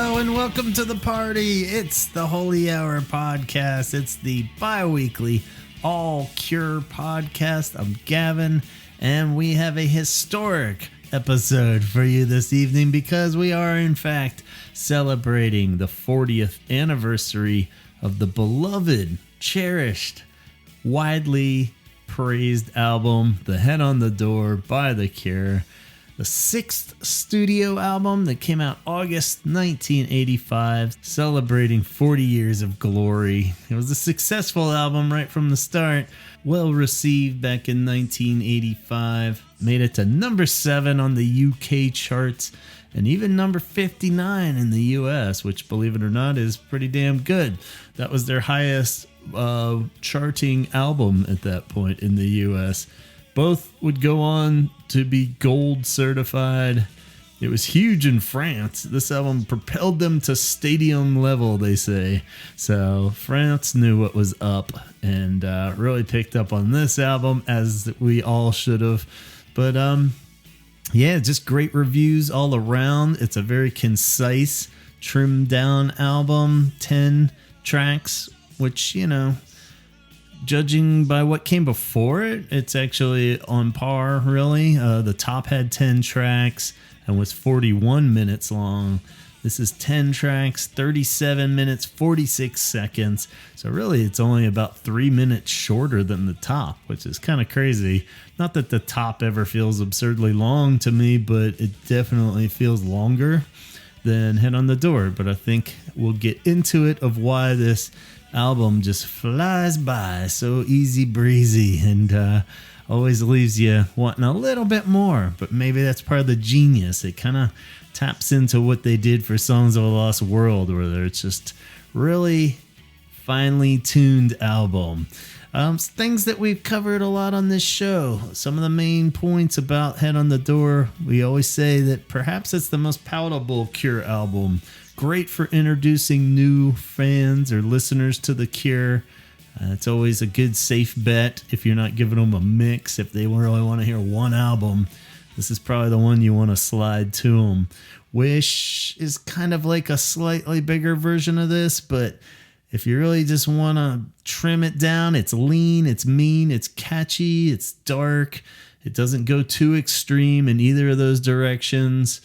Hello and welcome to the party. It's the Holy Hour podcast. It's the bi-weekly All Cure podcast. I'm Gavin, and we have a historic episode for you this evening because we are, in fact, celebrating the 40th anniversary of the beloved, cherished, widely praised album, The Head on the Door by The Cure. The sixth studio album that came out August 1985, celebrating 40 years of glory. It was a successful album right from the start, well received back in 1985, made it to number 7 on the UK charts, and even number 59 in the US, which, believe it or not, is pretty damn good. That was their highest charting album at that point in the US. Both would go on to be gold certified. It was huge in France. This album propelled them to stadium level, they say. So France knew what was up and really picked up on this album, as we all should have. But yeah, just great reviews all around. It's a very concise, trimmed down album. 10 tracks, which, you know, judging by what came before it, it's actually on par, really. The top had 10 tracks and was 41 minutes long. This is 10 tracks, 37 minutes, 46 seconds. So really, it's only about 3 minutes shorter than the top, which is kind of crazy. Not that the top ever feels absurdly long to me, but it definitely feels longer than Head on the Door. But I think we'll get into it of why this album just flies by so easy breezy and always leaves you wanting a little bit more. But maybe that's part of the genius. It kind of taps into what they did for Songs of a Lost World, where it's just really finely tuned album. Things that we've covered a lot on this show. Some of the main points about Head on the Door. We always say that perhaps it's the most palatable Cure album. Great for introducing new fans or listeners to The Cure. It's always a good safe bet if you're not giving them a mix. If they really want to hear one album, this is probably the one you want to slide to them. Wish is kind of like a slightly bigger version of this, but if you really just want to trim it down, it's lean, it's mean, it's catchy, it's dark. It doesn't go too extreme in either of those directions.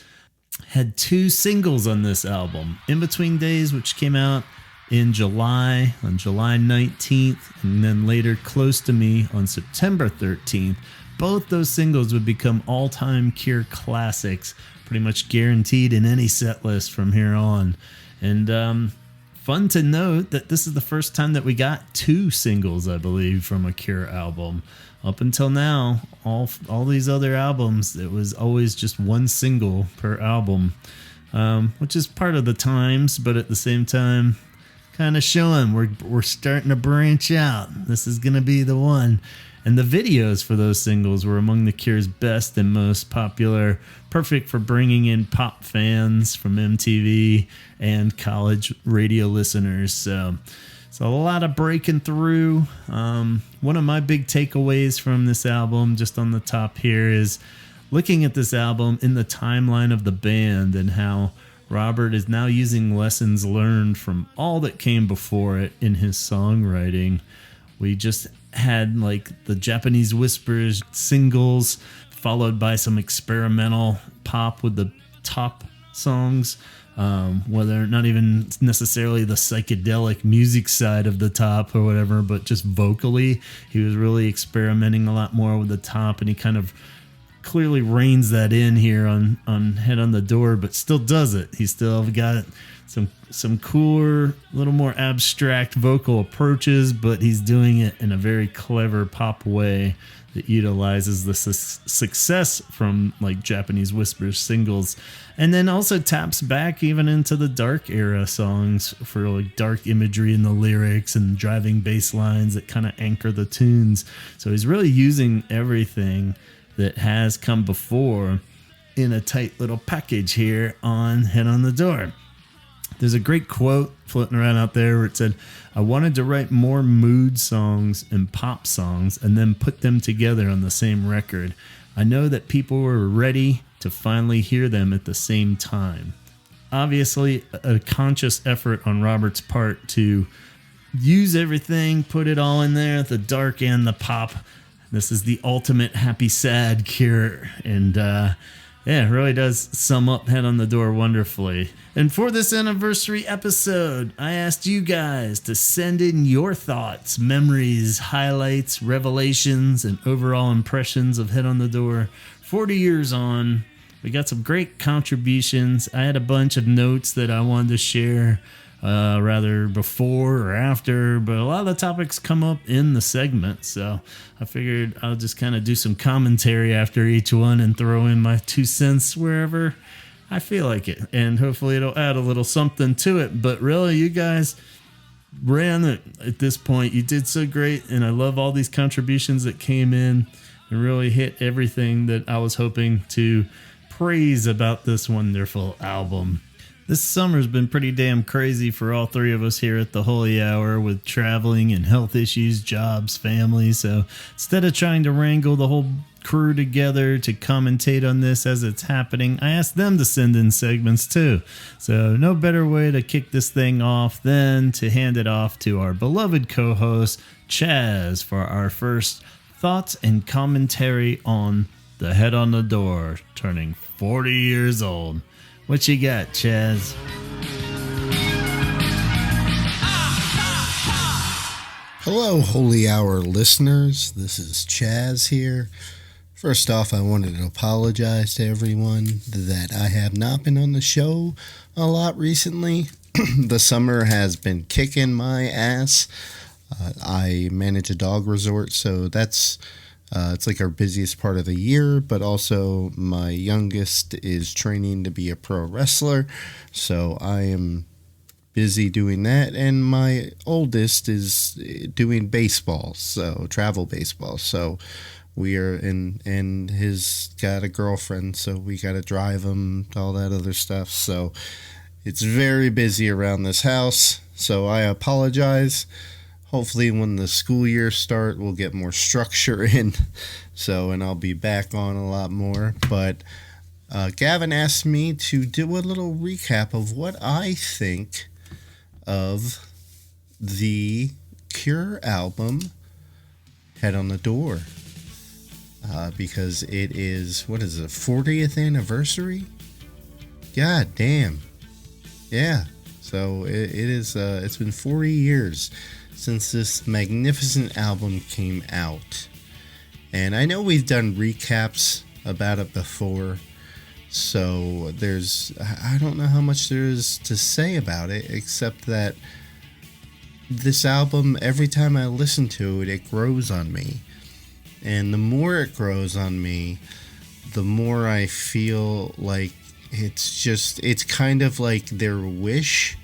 Had 2 singles on this album, In Between Days, which came out in July, on July 19th, and then later Close to Me on September 13th. Both those singles would become all-time Cure classics, pretty much guaranteed in any set list from here on. And fun to note that this is the first time that we got 2 singles, I believe, from a Cure album. Up until now, all these other albums, it was always just 1 single per album, which is part of the times, but at the same time, kind of showing we're starting to branch out. This is going to be the one. And the videos for those singles were among the Cure's best and most popular, perfect for bringing in pop fans from MTV and college radio listeners. So a lot of breaking through. One of my big takeaways from this album, just on the top here, is looking at this album in the timeline of the band and how Robert is now using lessons learned from all that came before it in his songwriting. We just had like the Japanese Whispers singles, followed by some experimental pop with the top songs. Whether not even necessarily the psychedelic music side of the top or whatever, but just vocally, he was really experimenting a lot more with the top, and he kind of clearly reins that in here on Head on the Door, but still does it. He still got some cooler, little more abstract vocal approaches, but he's doing it in a very clever pop way that utilizes the success from like Japanese Whispers singles, and then also taps back even into the dark era songs for like dark imagery in the lyrics and driving bass lines that kind of anchor the tunes. So he's really using everything that has come before in a tight little package here on Head on the Door. There's a great quote floating around out there where it said, "I wanted to write more mood songs and pop songs and then put them together on the same record. I know that people were ready to finally hear them at the same time." obviously a conscious effort on Robert's part to use everything, put it all in there, the dark and the pop. This is the ultimate happy sad cure, and it really does sum up Head on the Door wonderfully. And for this anniversary episode, I asked you guys to send in your thoughts, memories, highlights, revelations, and overall impressions of Head on the Door 40 years on. We got some great contributions. I had a bunch of notes that I wanted to share, rather before or after, but a lot of the topics come up in the segment, so I figured I'll just kind of do some commentary after each one and throw in my 2 cents wherever I feel like it, and hopefully it'll add a little something to it. But really, you guys ran it at this point. You did so great, and I love all these contributions that came in and really hit everything that I was hoping to praise about this wonderful album. This summer's been pretty damn crazy for all three of us here at the Holy Hour with traveling and health issues, jobs, family. So instead of trying to wrangle the whole crew together to commentate on this as it's happening, I asked them to send in segments too. So no better way to kick this thing off than to hand it off to our beloved co-host, Chaz, for our first thoughts and commentary on the Head on the Door turning 40 years old. What you got, Chaz? Hello, Holy Hour listeners. This is Chaz here. First off, I wanted to apologize to everyone that I have not been on the show a lot recently. The summer has been kicking my ass. I manage a dog resort, so that's it's like our busiest part of the year, but also my youngest is training to be a pro wrestler, so I am busy doing that, and my oldest is doing baseball, so travel baseball, so we are and he's got a girlfriend, so we got to drive him, all that other stuff, so it's very busy around this house, so I apologize. Hopefully when the school year starts, we'll get more structure in. And I'll be back on a lot more. But Gavin asked me to do a little recap of what I think of the Cure album, Head on the Door. Because it is, 40th anniversary? God damn. Yeah. So it is, it's been 40 years since this magnificent album came out. And I know we've done recaps about it before, so I don't know how much there is to say about it, except that this album, every time I listen to it, it grows on me. And the more it grows on me, the more I feel like it's kind of like their Wish,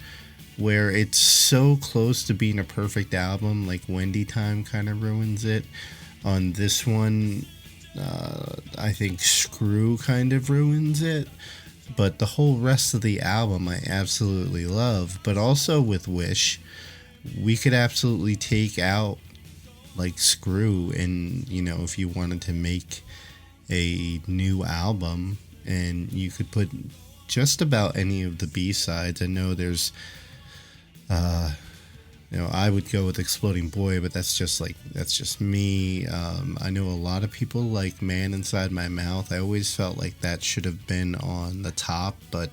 where it's so close to being a perfect album, like Wendy Time kind of ruins it. On this one, I think Screw kind of ruins it. But the whole rest of the album I absolutely love. But also with Wish, we could absolutely take out like Screw, and if you wanted to make a new album, and you could put just about any of the B-sides. I know there's I would go with Exploding Boy, but that's just me. I know a lot of people like Man Inside My Mouth. I always felt like that should have been on the top, but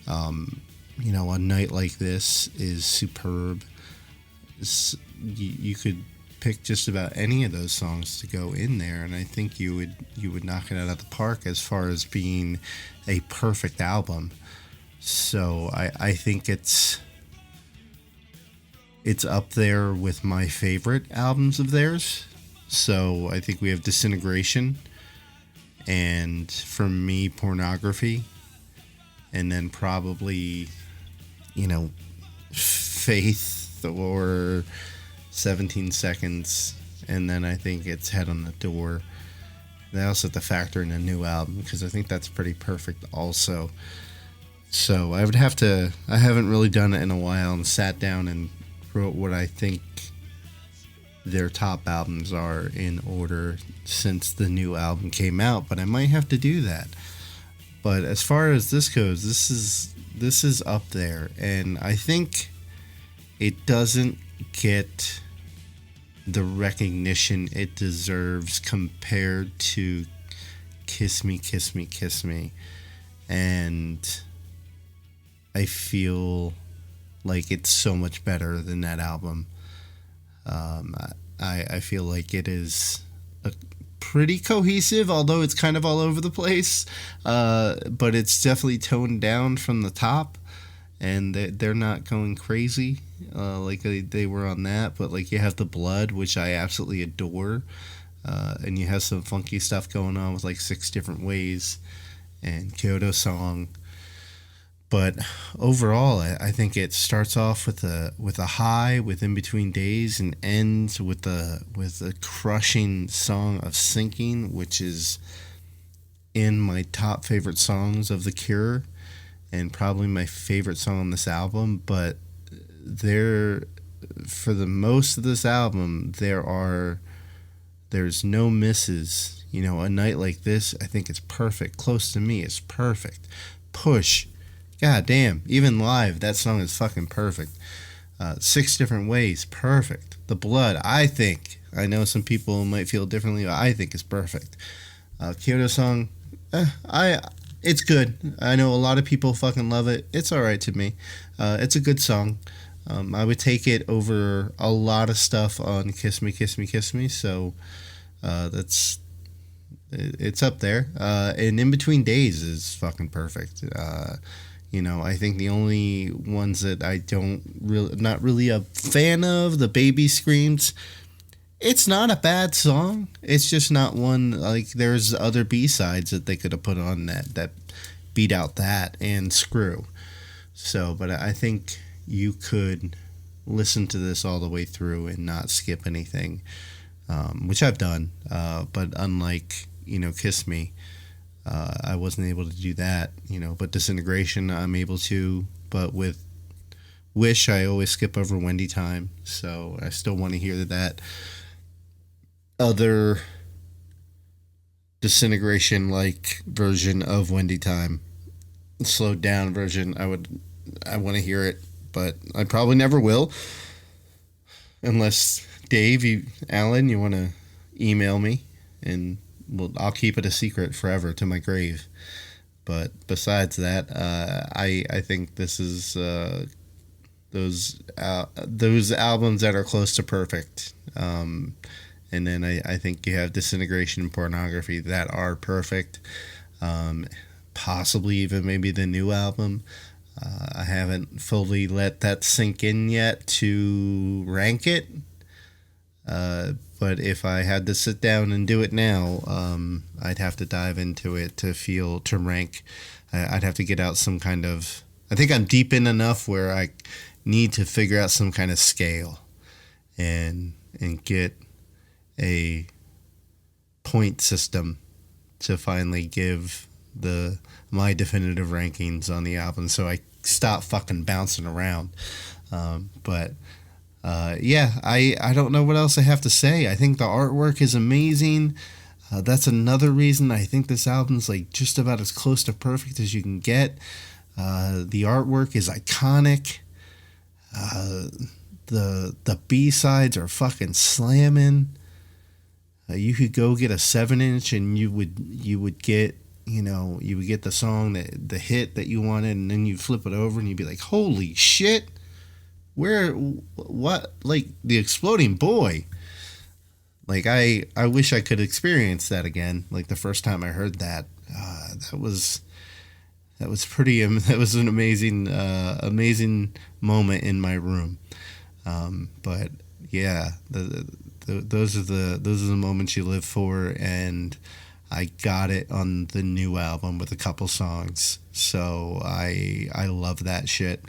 A Night Like This is superb. You could pick just about any of those songs to go in there, and I think you would knock it out of the park as far as being a perfect album. So I think it's up there with my favorite albums of theirs. So I think we have Disintegration, and for me, Pornography, and then probably Faith or 17 Seconds, and then I think it's Head on the Door. And I also have to factor in a new album, because I think that's pretty perfect also. So I haven't really done it in a while and sat down and wrote what I think their top albums are in order since the new album came out, but I might have to do that. But as far as this goes, this is up there, and I think it doesn't get the recognition it deserves compared to Kiss Me, Kiss Me, Kiss Me. And I feel like it's so much better than that album. I feel like it is pretty cohesive, although it's kind of all over the place. But it's definitely toned down from the top, and they're not going crazy like they were on that. But like, you have The Blood, which I absolutely adore, and you have some funky stuff going on with like 6 Different Ways and Kyoto Song. But overall, I think it starts off with a high with In Between Days, and ends with a crushing song of Sinking, which is in my top favorite songs of The Cure, and probably my favorite song on this album. But for the most of this album, there's no misses. You know, A Night Like This, I think it's perfect. Close to Me is perfect. Push, god damn, even live, that song is fucking perfect. 6 Different Ways, perfect. The Blood, I know some people might feel differently, but I think is perfect. Kyoto Song, it's good. I know a lot of people fucking love it. It's alright to me. It's a good song. I would take it over a lot of stuff on Kiss Me, Kiss Me, Kiss Me, so it's up there. And In Between Days is fucking perfect. You know, I think the only ones that I not really a fan of, the Baby Screams. It's not a bad song. It's just not one, like, there's other B-sides that they could have put on that beat out that and Screw. So, but I think you could listen to this all the way through and not skip anything, which I've done. But unlike, you know, Kiss Me, I wasn't able to do that, you know, but Disintegration I'm able to. But with Wish, I always skip over Wendy Time, so I still want to hear that other Disintegration like version of Wendy Time, slowed down version. I want to hear it, but I probably never will, unless Dave, Alan, you want to email me, and I'll keep it a secret forever to my grave. But besides that, I think this is those albums that are close to perfect. And then I think you have Disintegration and Pornography that are perfect. Possibly even maybe the new album. I haven't fully let that sink in yet to rank it. But if I had to sit down and do it now, I'd have to dive into it to rank. I'd have to get out some kind of... I think I'm deep in enough where I need to figure out some kind of scale and get a point system to finally give my definitive rankings on the album, so I stop fucking bouncing around. But I don't know what else I have to say. I think the artwork is amazing. That's another reason I think this album's like just about as close to perfect as you can get. The artwork is iconic. The B-sides are fucking slamming. You could go get a 7-inch and you would get, you know, you would get the song, the hit that you wanted, and then you flip it over and you'd be like, holy shit, what, like The Exploding Boy. Like, I wish I could experience that again. Like, the first time I heard that, that was an amazing moment in my room. But yeah, those are the moments you live for, and I got it on the new album with a couple songs. So I love that shit,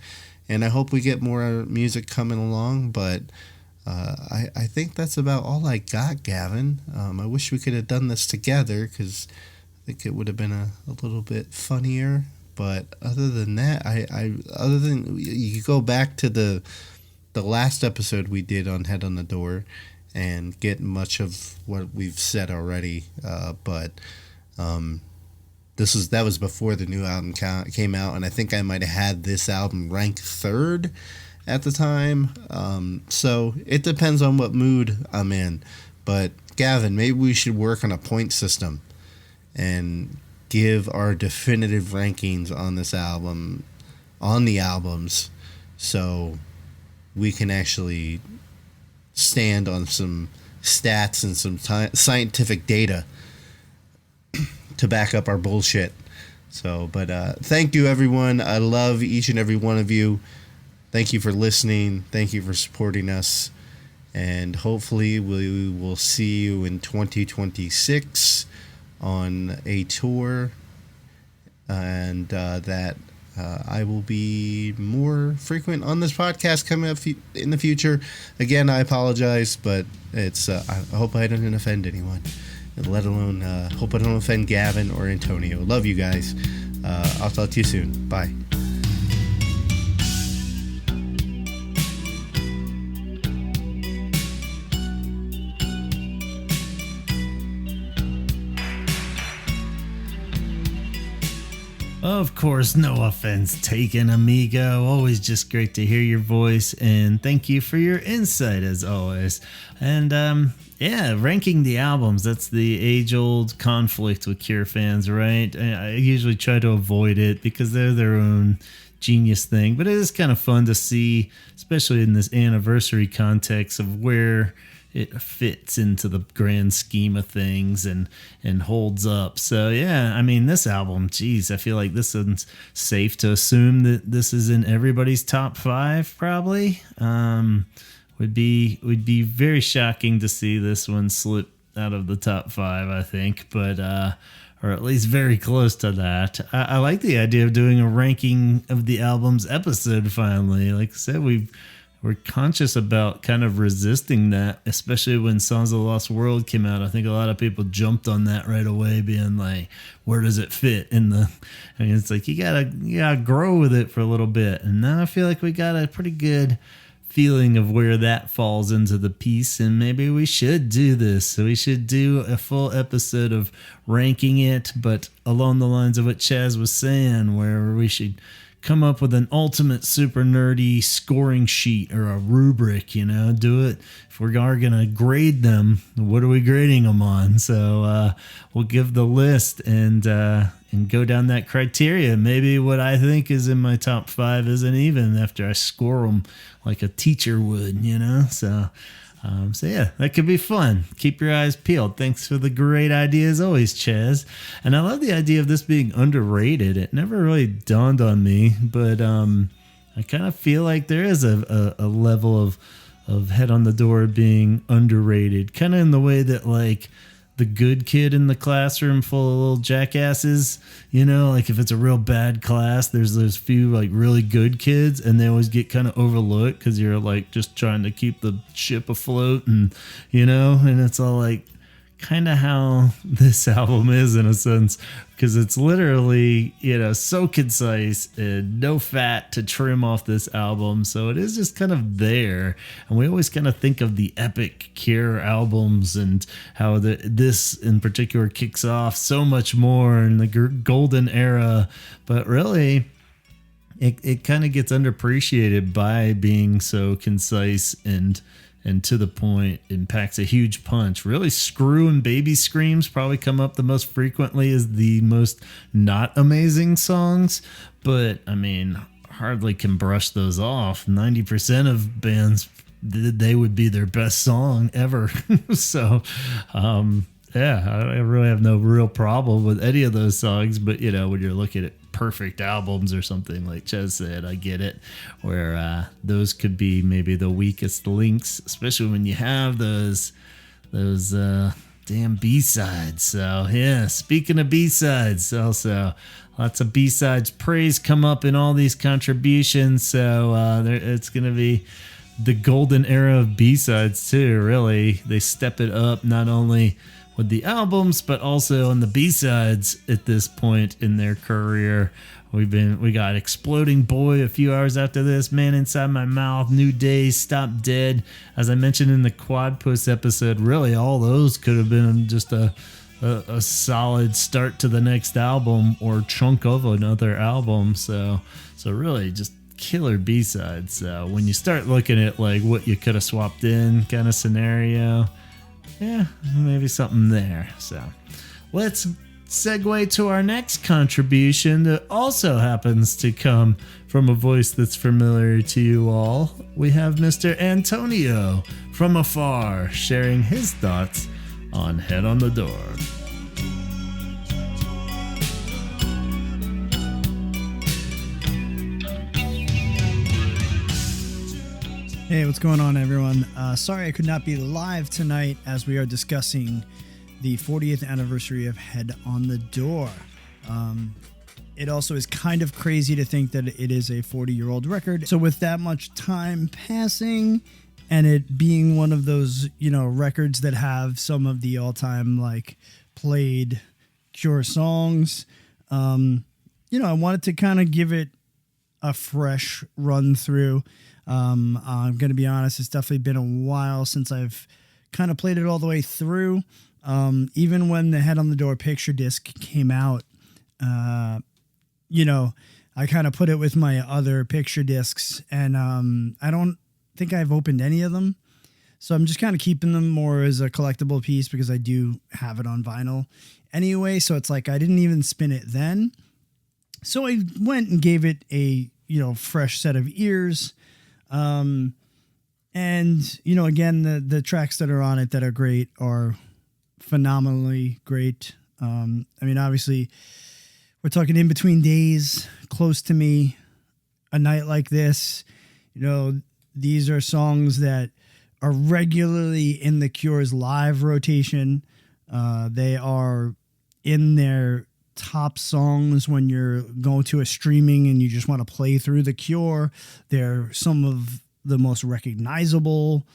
and I hope we get more music coming along. But I think that's about all I got, Gavin. I wish we could have done this together, because I think it would have been a little bit funnier. But other than that, other than you go back to the last episode we did on Head on the Door and get much of what we've said already. But the that was before the new album came out, and I think I might have had this album ranked third at the time. So it depends on what mood I'm in. But Gavin, maybe we should work on a point system and give our definitive rankings on this album, on the albums, so we can actually stand on some stats and some scientific data to back up our bullshit. So, but thank you, everyone. I love each and every one of you. Thank you for listening. Thank you for supporting us. And hopefully we will see you in 2026 on a tour. And that I will be more frequent on this podcast coming up in the future. Again, I apologize, but it's I hope I didn't offend anyone. Let alone hope I don't offend Gavin or Antonio. Love you guys. I'll talk to you soon. Bye. Of course, no offense taken, amigo. Always just great to hear your voice, and thank you for your insight as always. And yeah, ranking the albums, that's the age-old conflict with Cure fans, right? I usually try to avoid it because they're their own genius thing, but it is kind of fun to see, especially in this anniversary context, of where it fits into the grand scheme of things and holds up. So yeah, I mean, this album, geez, I feel like this is safe to assume that this is in everybody's top 5 probably. Would be very shocking to see this one slip out of the top 5, I think, but or at least very close to that. I like the idea of doing a ranking of the albums episode finally. Like I said, we're conscious about kind of resisting that, especially when Songs of the Lost World came out. I think a lot of people jumped on that right away, being like, where does it fit in the... I mean, it's like, you gotta grow with it for a little bit. And now I feel like we got a pretty good feeling of where that falls into the piece, and maybe we should do this. So we should do a full episode of ranking it, but along the lines of what Chaz was saying, where we should come up with an ultimate super nerdy scoring sheet or a rubric, do it. If we are going to grade them, what are we grading them on? So we'll give the list and go down that criteria. Maybe what I think is in my top 5 isn't even after I score them like a teacher would, So yeah, that could be fun. Keep your eyes peeled. Thanks for the great idea as always, Chaz. And I love the idea of this being underrated. It never really dawned on me, but I kind of feel like there is a level of Head on the Door being underrated, kind of in the way that like the good kid in the classroom full of little jackasses, like if it's a real bad class, there's those few like really good kids and they always get kind of overlooked because you're like just trying to keep the ship afloat and it's all like kind of how this album is in a sense, because it's literally so concise and no fat to trim off this album, so it is just kind of there. And we always kind of think of the epic Cure albums and how this in particular kicks off so much more in the golden era, but really it kind of gets underappreciated by being so concise and to the point, and packs a huge punch. Really, Screw and Baby Screams probably come up the most frequently as the most not amazing songs, but I mean, hardly can brush those off. 90% of bands, they would be their best song ever. So, yeah, I really have no real problem with any of those songs, but when you're looking at perfect albums or something like Chez said, I get it, where those could be maybe the weakest links, especially when you have those damn B-sides. So yeah, speaking of B-sides, also lots of B-sides praise come up in all these contributions, so it's gonna be the golden era of B-sides too. Really, they step it up not only with the albums, but also on the B-sides at this point in their career. We got Exploding Boy a few hours after this, Man Inside My Mouth, New Days, Stop Dead. As I mentioned in the Quad Puss episode, really all those could have been just a a solid start to the next album or chunk of another album. So really just killer B-sides. When you start looking at like what you could have swapped in kind of scenario, yeah, maybe something there. So let's segue to our next contribution that also happens to come from a voice that's familiar to you all. We have Mr. Antonio from afar sharing his thoughts on Head on the Door. Hey, what's going on, everyone? Sorry I could not be live tonight as we are discussing the 40th anniversary of Head on the Door. It also is kind of crazy to think that it is a 40-year-old record. So with that much time passing and it being one of those, records that have some of the all-time played Cure songs, I wanted to kind of give it a fresh run through. I'm going to be honest, it's definitely been a while since I've kind of played it all the way through. Even when the Head on the Door picture disc came out, I kind of put it with my other picture discs, and I don't think I've opened any of them. So I'm just kind of keeping them more as a collectible piece because I do have it on vinyl anyway. So it's like I didn't even spin it then. So I went and gave it a, fresh set of ears. And, again, the tracks that are on it that are great are phenomenally great. Obviously we're talking In Between Days, Close to Me, A Night Like This. These are songs that are regularly in the Cure's live rotation. They are in their top songs when you're going to a streaming and you just want to play through the Cure. They're some of the most recognizable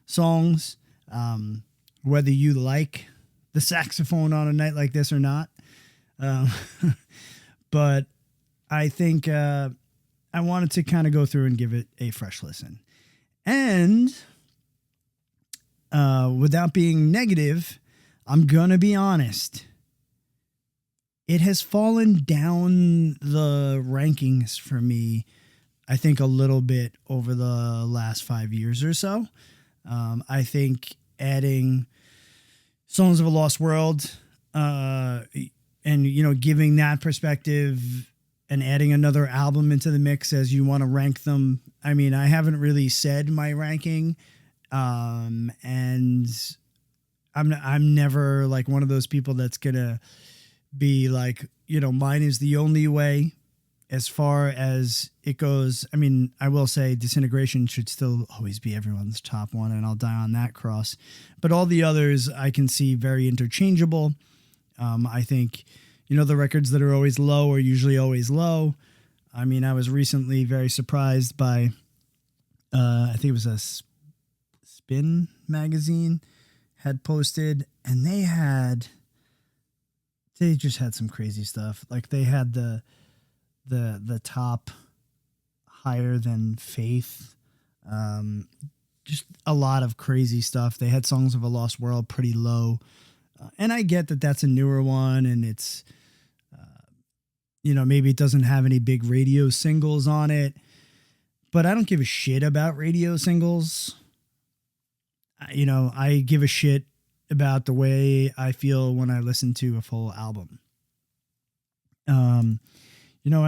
songs, whether you like the saxophone on A Night Like This or not. But I think I wanted to kind of go through and give it a fresh listen. And without being negative, I'm going to be honest. It has fallen down the rankings for me, I think, a little bit over the last 5 years or so. I think adding Songs of a Lost World and, giving that perspective and adding another album into the mix as you want to rank them. I mean, I haven't really said my ranking, and I'm never like one of those people that's going to be like, mine is the only way as far as it goes. I mean, I will say Disintegration should still always be everyone's top one, and I'll die on that cross. But all the others I can see very interchangeable. I think, the records that are always low are usually always low. I mean, I was recently very surprised by, I think it was a Spin magazine had posted, and they just had some crazy stuff. Like they had the top higher than Faith. Just a lot of crazy stuff. They had Songs of a Lost World pretty low. And I get that that's a newer one and it's, maybe it doesn't have any big radio singles on it, but I don't give a shit about radio singles. I give a shit about the way I feel when I listen to a full album. And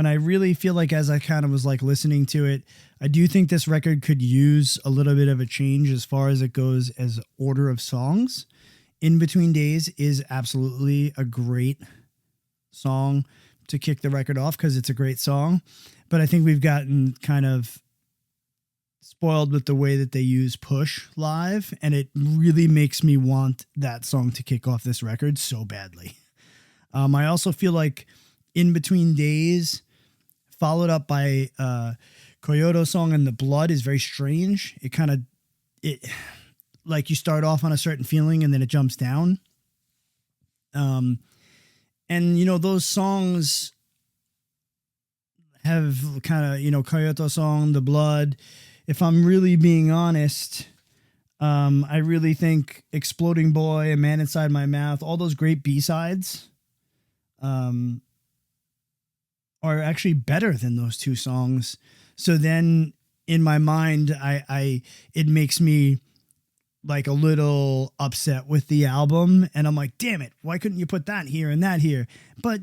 I really feel like as I kind of was like listening to it, I do think this record could use a little bit of a change as far as it goes as order of songs. In Between Days is absolutely a great song to kick the record off because it's a great song. But I think we've gotten kind of spoiled with the way that they use Push live, and it really makes me want that song to kick off this record so badly. I also feel like In Between Days, followed up by Kyoto song and The Blood, is very strange. It like you start off on a certain feeling and then it jumps down. And those songs have kind of, Kyoto song, The Blood. If I'm really being honest, I really think Exploding Boy, A Man Inside My Mouth, all those great B-sides are actually better than those two songs. So then in my mind, it makes me like a little upset with the album, and I'm like, damn it, why couldn't you put that here and that here? But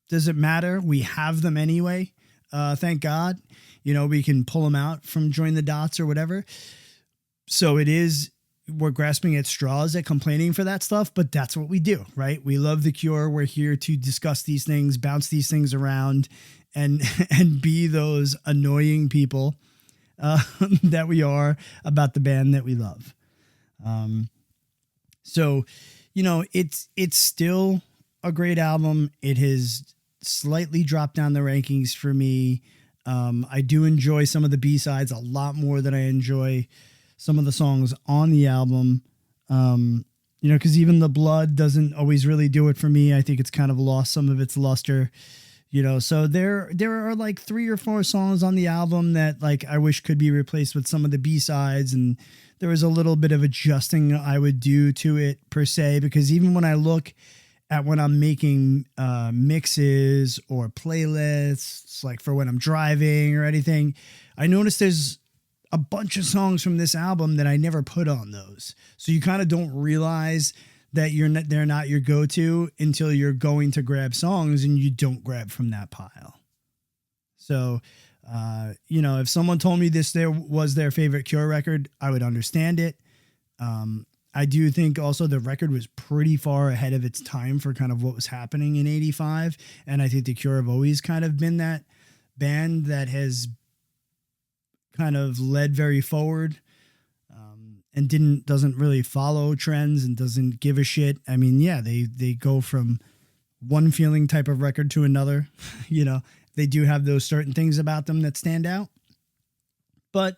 does it matter? We have them anyway. Thank God, we can pull them out from Join the Dots or whatever. So we're grasping at straws at complaining for that stuff, but that's what we do, right? We love The Cure. We're here to discuss these things, bounce these things around, and be those annoying people that we are about the band that we love. So, it's still a great album. It has slightly dropped down the rankings for me. I do enjoy some of the B-sides a lot more than I enjoy some of the songs on the album. Because even The Blood doesn't always really do it for me. I think it's kind of lost some of its luster. So there are like 3 or 4 songs on the album that like I wish could be replaced with some of the B-sides, and there was a little bit of adjusting I would do to it per se, because even when I look at when I'm making mixes or playlists, like for when I'm driving or anything, I noticed there's a bunch of songs from this album that I never put on those. So you kind of don't realize that they're not your go-to until you're going to grab songs and you don't grab from that pile. So, if someone told me this was their favorite Cure record, I would understand it. I do think also the record was pretty far ahead of its time for kind of what was happening in 85. And I think the Cure have always kind of been that band that has kind of led very forward. And doesn't really follow trends and doesn't give a shit. I mean, yeah, they go from one feeling type of record to another. They do have those certain things about them that stand out. But,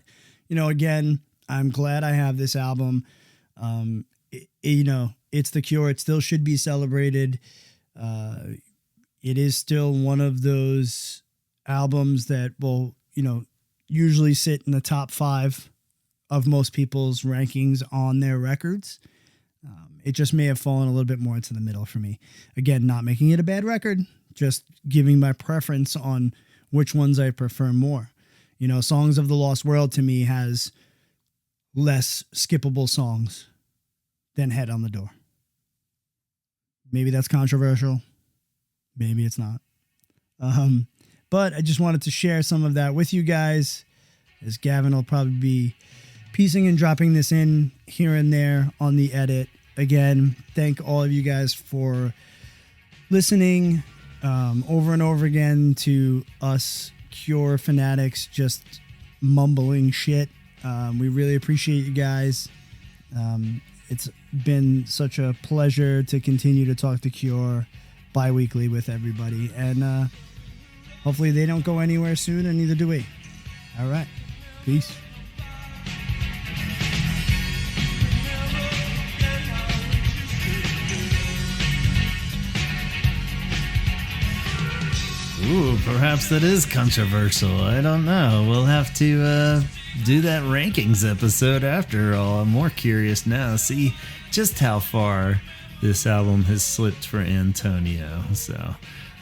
again, I'm glad I have this album. It's The Cure. It still should be celebrated. It is still one of those albums that will, usually sit in the top 5 of most people's rankings on their records. It just may have fallen a little bit more into the middle for me. Again, not making it a bad record, just giving my preference on which ones I prefer more. Songs of the Lost World to me has less skippable songs than Head on the Door. Maybe that's controversial. Maybe it's not. But I just wanted to share some of that with you guys, as Gavin will probably be piecing and dropping this in here and there on the edit. Again, thank all of you guys for listening over and over again to us Cure fanatics just mumbling shit. We really appreciate you guys. It's been such a pleasure to continue to talk to Cure bi-weekly with everybody. And hopefully they don't go anywhere soon, and neither do we. All right. Peace. Ooh, perhaps that is controversial. I don't know. We'll have to do that rankings episode after all. I'm more curious now. See just how far this album has slipped for Antonio. So,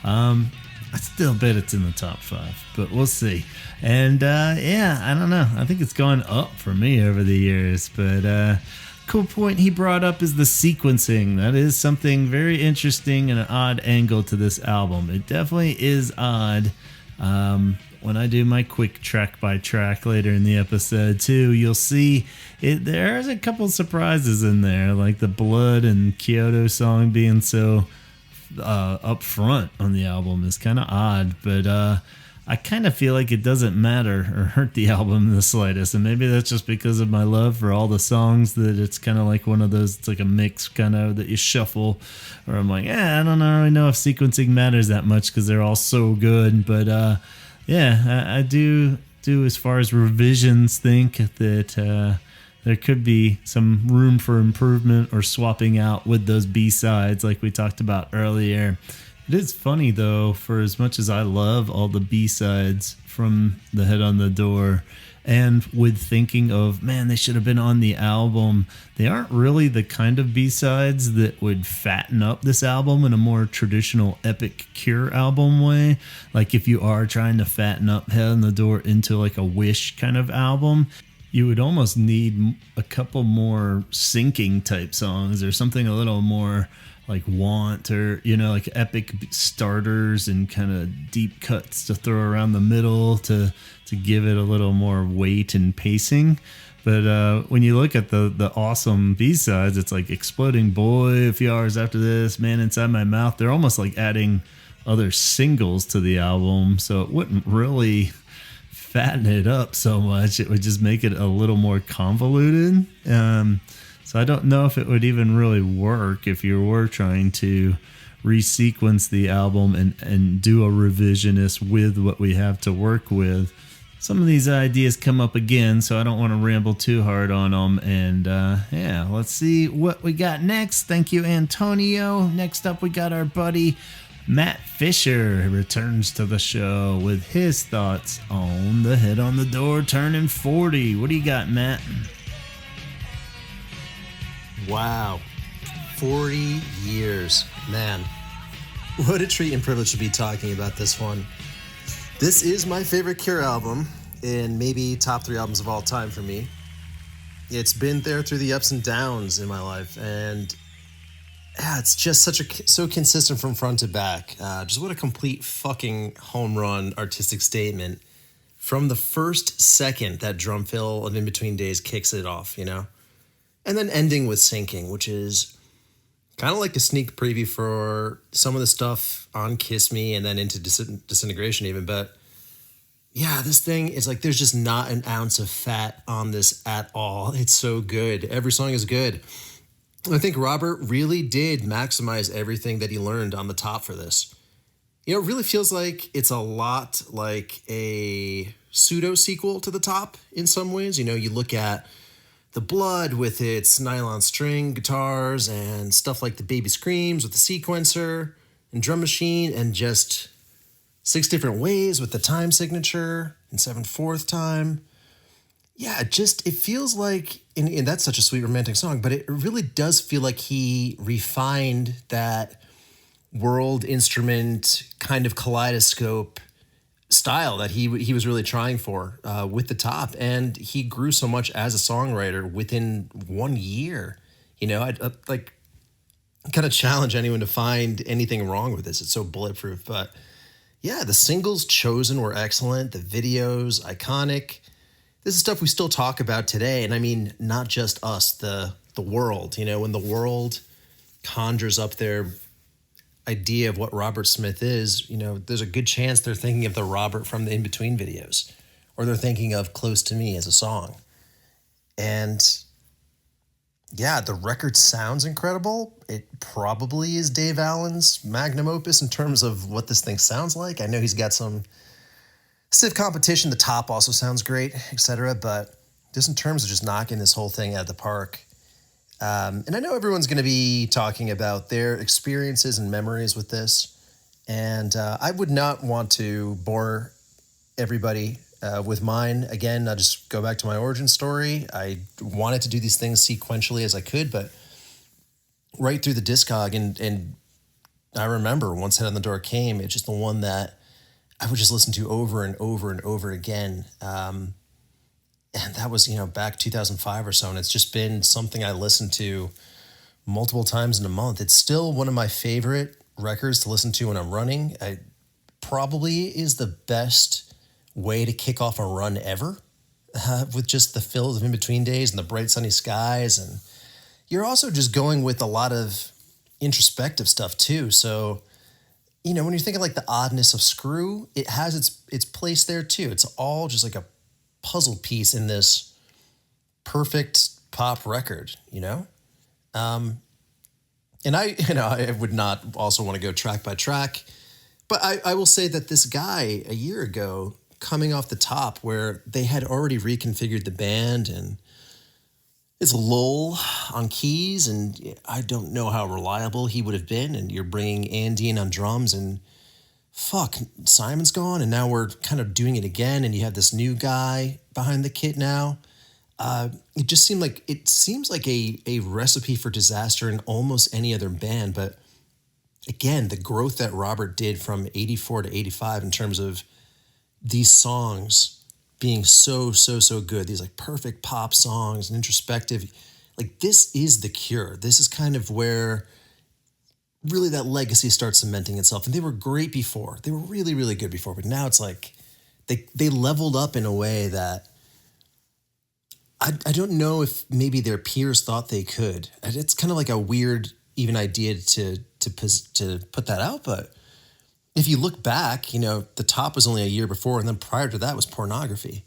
I still bet it's in the top 5, but we'll see. And I don't know. I think it's gone up for me over the years, but cool point he brought up is the sequencing. That is something very interesting and an odd angle to this album. It definitely is odd. When I do my quick track by track later in the episode too, you'll see there's a couple surprises in there, like the Blood and Kyoto song being so up front on the album is kind of odd, but I kind of feel like it doesn't matter or hurt the album in the slightest, and maybe that's just because of my love for all the songs, that it's kind of like one of those, it's like a mix kind of that you shuffle, or I'm like, I don't really know if sequencing matters that much because they're all so good, but I do as far as revisions think that there could be some room for improvement or swapping out with those B-sides like we talked about earlier. It is funny, though, for as much as I love all the B-sides from the Head on the Door And with thinking of, man, they should have been on the album, they aren't really the kind of B-sides that would fatten up this album in a more traditional Epic Cure album way. Like if you are trying to fatten up Head on the Door into like a Wish kind of album, you would almost need a couple more sinking type songs or something a little more like Want, or, you know, like epic starters and kind of deep cuts to throw around the middle to give it a little more weight and pacing. But when you look at the awesome B-sides, it's like Exploding Boy, A Few Hours After This, Man Inside My Mouth. They're almost like adding other singles to the album, so it wouldn't really fatten it up so much. It would just make it a little more convoluted. So I don't know if it would even really work if you were trying to resequence the album and do a revisionist with what we have to work with. Some of these ideas come up again, so I don't want to ramble too hard on them. And yeah, let's see what we got next. Thank you, Antonio. Next up, we got our buddy Matt Fisher, who returns to the show with his thoughts on the Head on the Door turning 40. What do you got, Matt? Wow. 40 years. Man, what a treat and privilege to be talking about this one. This is my favorite Cure album, and maybe top 3 albums of all time for me. It's been there through the ups and downs in my life, and yeah, it's just so consistent from front to back. Just what a complete fucking home run artistic statement. From the first second that drum fill of In Between Days kicks it off, you know? And then ending with Sinking, which is kind of like a sneak preview for some of the stuff on Kiss Me and then into Disintegration even. But yeah, this thing is like, there's just not an ounce of fat on this at all. It's so good. Every song is good. I think Robert really did maximize everything that he learned on the top for this. You know, it really feels like it's a lot like a pseudo sequel to the top in some ways. You know, you look at The Blood with its nylon string guitars and stuff like the Baby Screams with the sequencer and drum machine, and just 6 different ways with the time signature and 7/4 time. Yeah, it feels like, and that's such a sweet romantic song, but it really does feel like he refined that world instrument kind of kaleidoscope style that he was really trying for with the top. And he grew so much as a songwriter within 1 year. You know, I'd like kind of challenge anyone to find anything wrong with this. It's so bulletproof. But yeah, the singles chosen were excellent. The videos, iconic. This is stuff we still talk about today. And I mean, not just us, the world. You know, when the world conjures up their idea of what Robert Smith is, you know, there's a good chance they're thinking of the Robert from the In Between videos, or they're thinking of Close to Me as a song. And yeah, the record sounds incredible. It probably is Dave Allen's magnum opus in terms of what this thing sounds like. I know he's got some stiff competition. The top also sounds great, etc. But just in terms of just knocking this whole thing out of the park. And I know everyone's going to be talking about their experiences and memories with this. And I would not want to bore everybody with mine. Again, I'll just go back to my origin story. I wanted to do these things sequentially as I could, but right through the Discog, and I remember once Head on the Door came, it's just the one that I would just listen to over and over and over again. And that was, you know, back 2005 or so. And it's just been something I listened to multiple times in a month. It's still one of my favorite records to listen to when I'm running. It probably is the best way to kick off a run ever, with just the fills of In Between Days and the bright sunny skies. And you're also just going with a lot of introspective stuff too. So, you know, when you're thinking like the oddness of Screw, it has its place there too. It's all just like a puzzle piece in this perfect pop record, you know? And I would not also want to go track by track, but I will say that this guy a year ago, coming off the top where they had already reconfigured the band and it's Lowell on keys, and I don't know how reliable he would have been, and you're bringing Andy in on drums, and fuck, Simon's gone, and now we're kind of doing it again, and you have this new guy behind the kit now. It seems like a recipe for disaster in almost any other band. But again, the growth that Robert did from 84 to 85 in terms of these songs being so good, these like perfect pop songs and introspective, like this is the Cure. This is kind of where really that legacy starts cementing itself. And they were great before. They were really, really good before. But now it's like they leveled up in a way that I don't know if maybe their peers thought they could. It's kind of like a weird even idea to put that out. But if you look back, the top was only a year before, and then prior to that was Pornography.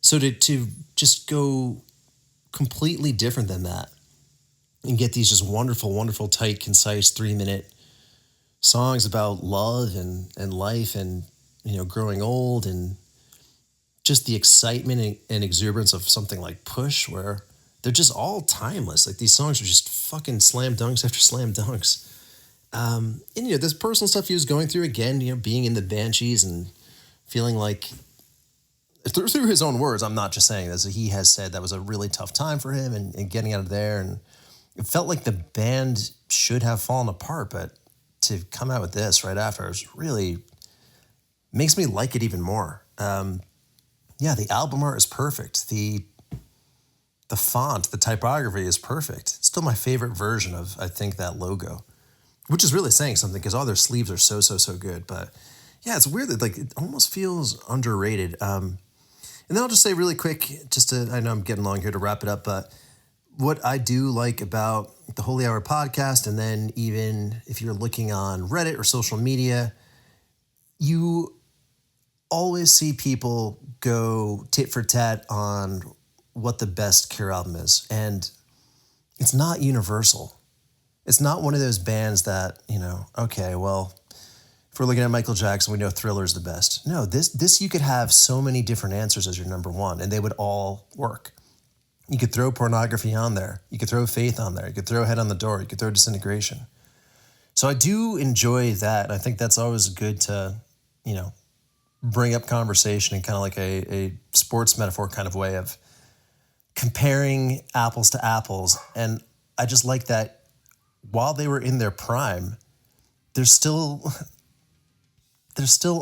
So to just go completely different than that and get these just wonderful, wonderful, tight, concise 3-minute songs about love and life and, growing old and just the excitement and exuberance of something like Push, where they're just all timeless. Like these songs are just fucking slam dunks after slam dunks. And this personal stuff he was going through again, being in the Banshees and feeling like through his own words, I'm not just saying this, he has said that was a really tough time for him and getting out of there. And it felt like the band should have fallen apart, but to come out with this right after is really makes me like it even more. The album art is perfect. The font, the typography is perfect. It's still my favorite version of, I think, that logo, which is really saying something because all their sleeves are so good. But yeah, it's weird that it almost feels underrated. And then I'll just say really quick, I know I'm getting long here to wrap it up, but what I do like about the Holy Hour podcast, and then even if you're looking on Reddit or social media, you always see people go tit for tat on what the best Cure album is. And it's not universal. It's not one of those bands that, okay, well, if we're looking at Michael Jackson, we know Thriller is the best. No, this you could have so many different answers as your number one, and they would all work. You could throw Pornography on there. You could throw Faith on there. You could throw Head on the Door. You could throw Disintegration. So I do enjoy that. I think that's always good to, bring up conversation in kind of like a sports metaphor kind of way of comparing apples to apples. And I just like that while they were in their prime, they're still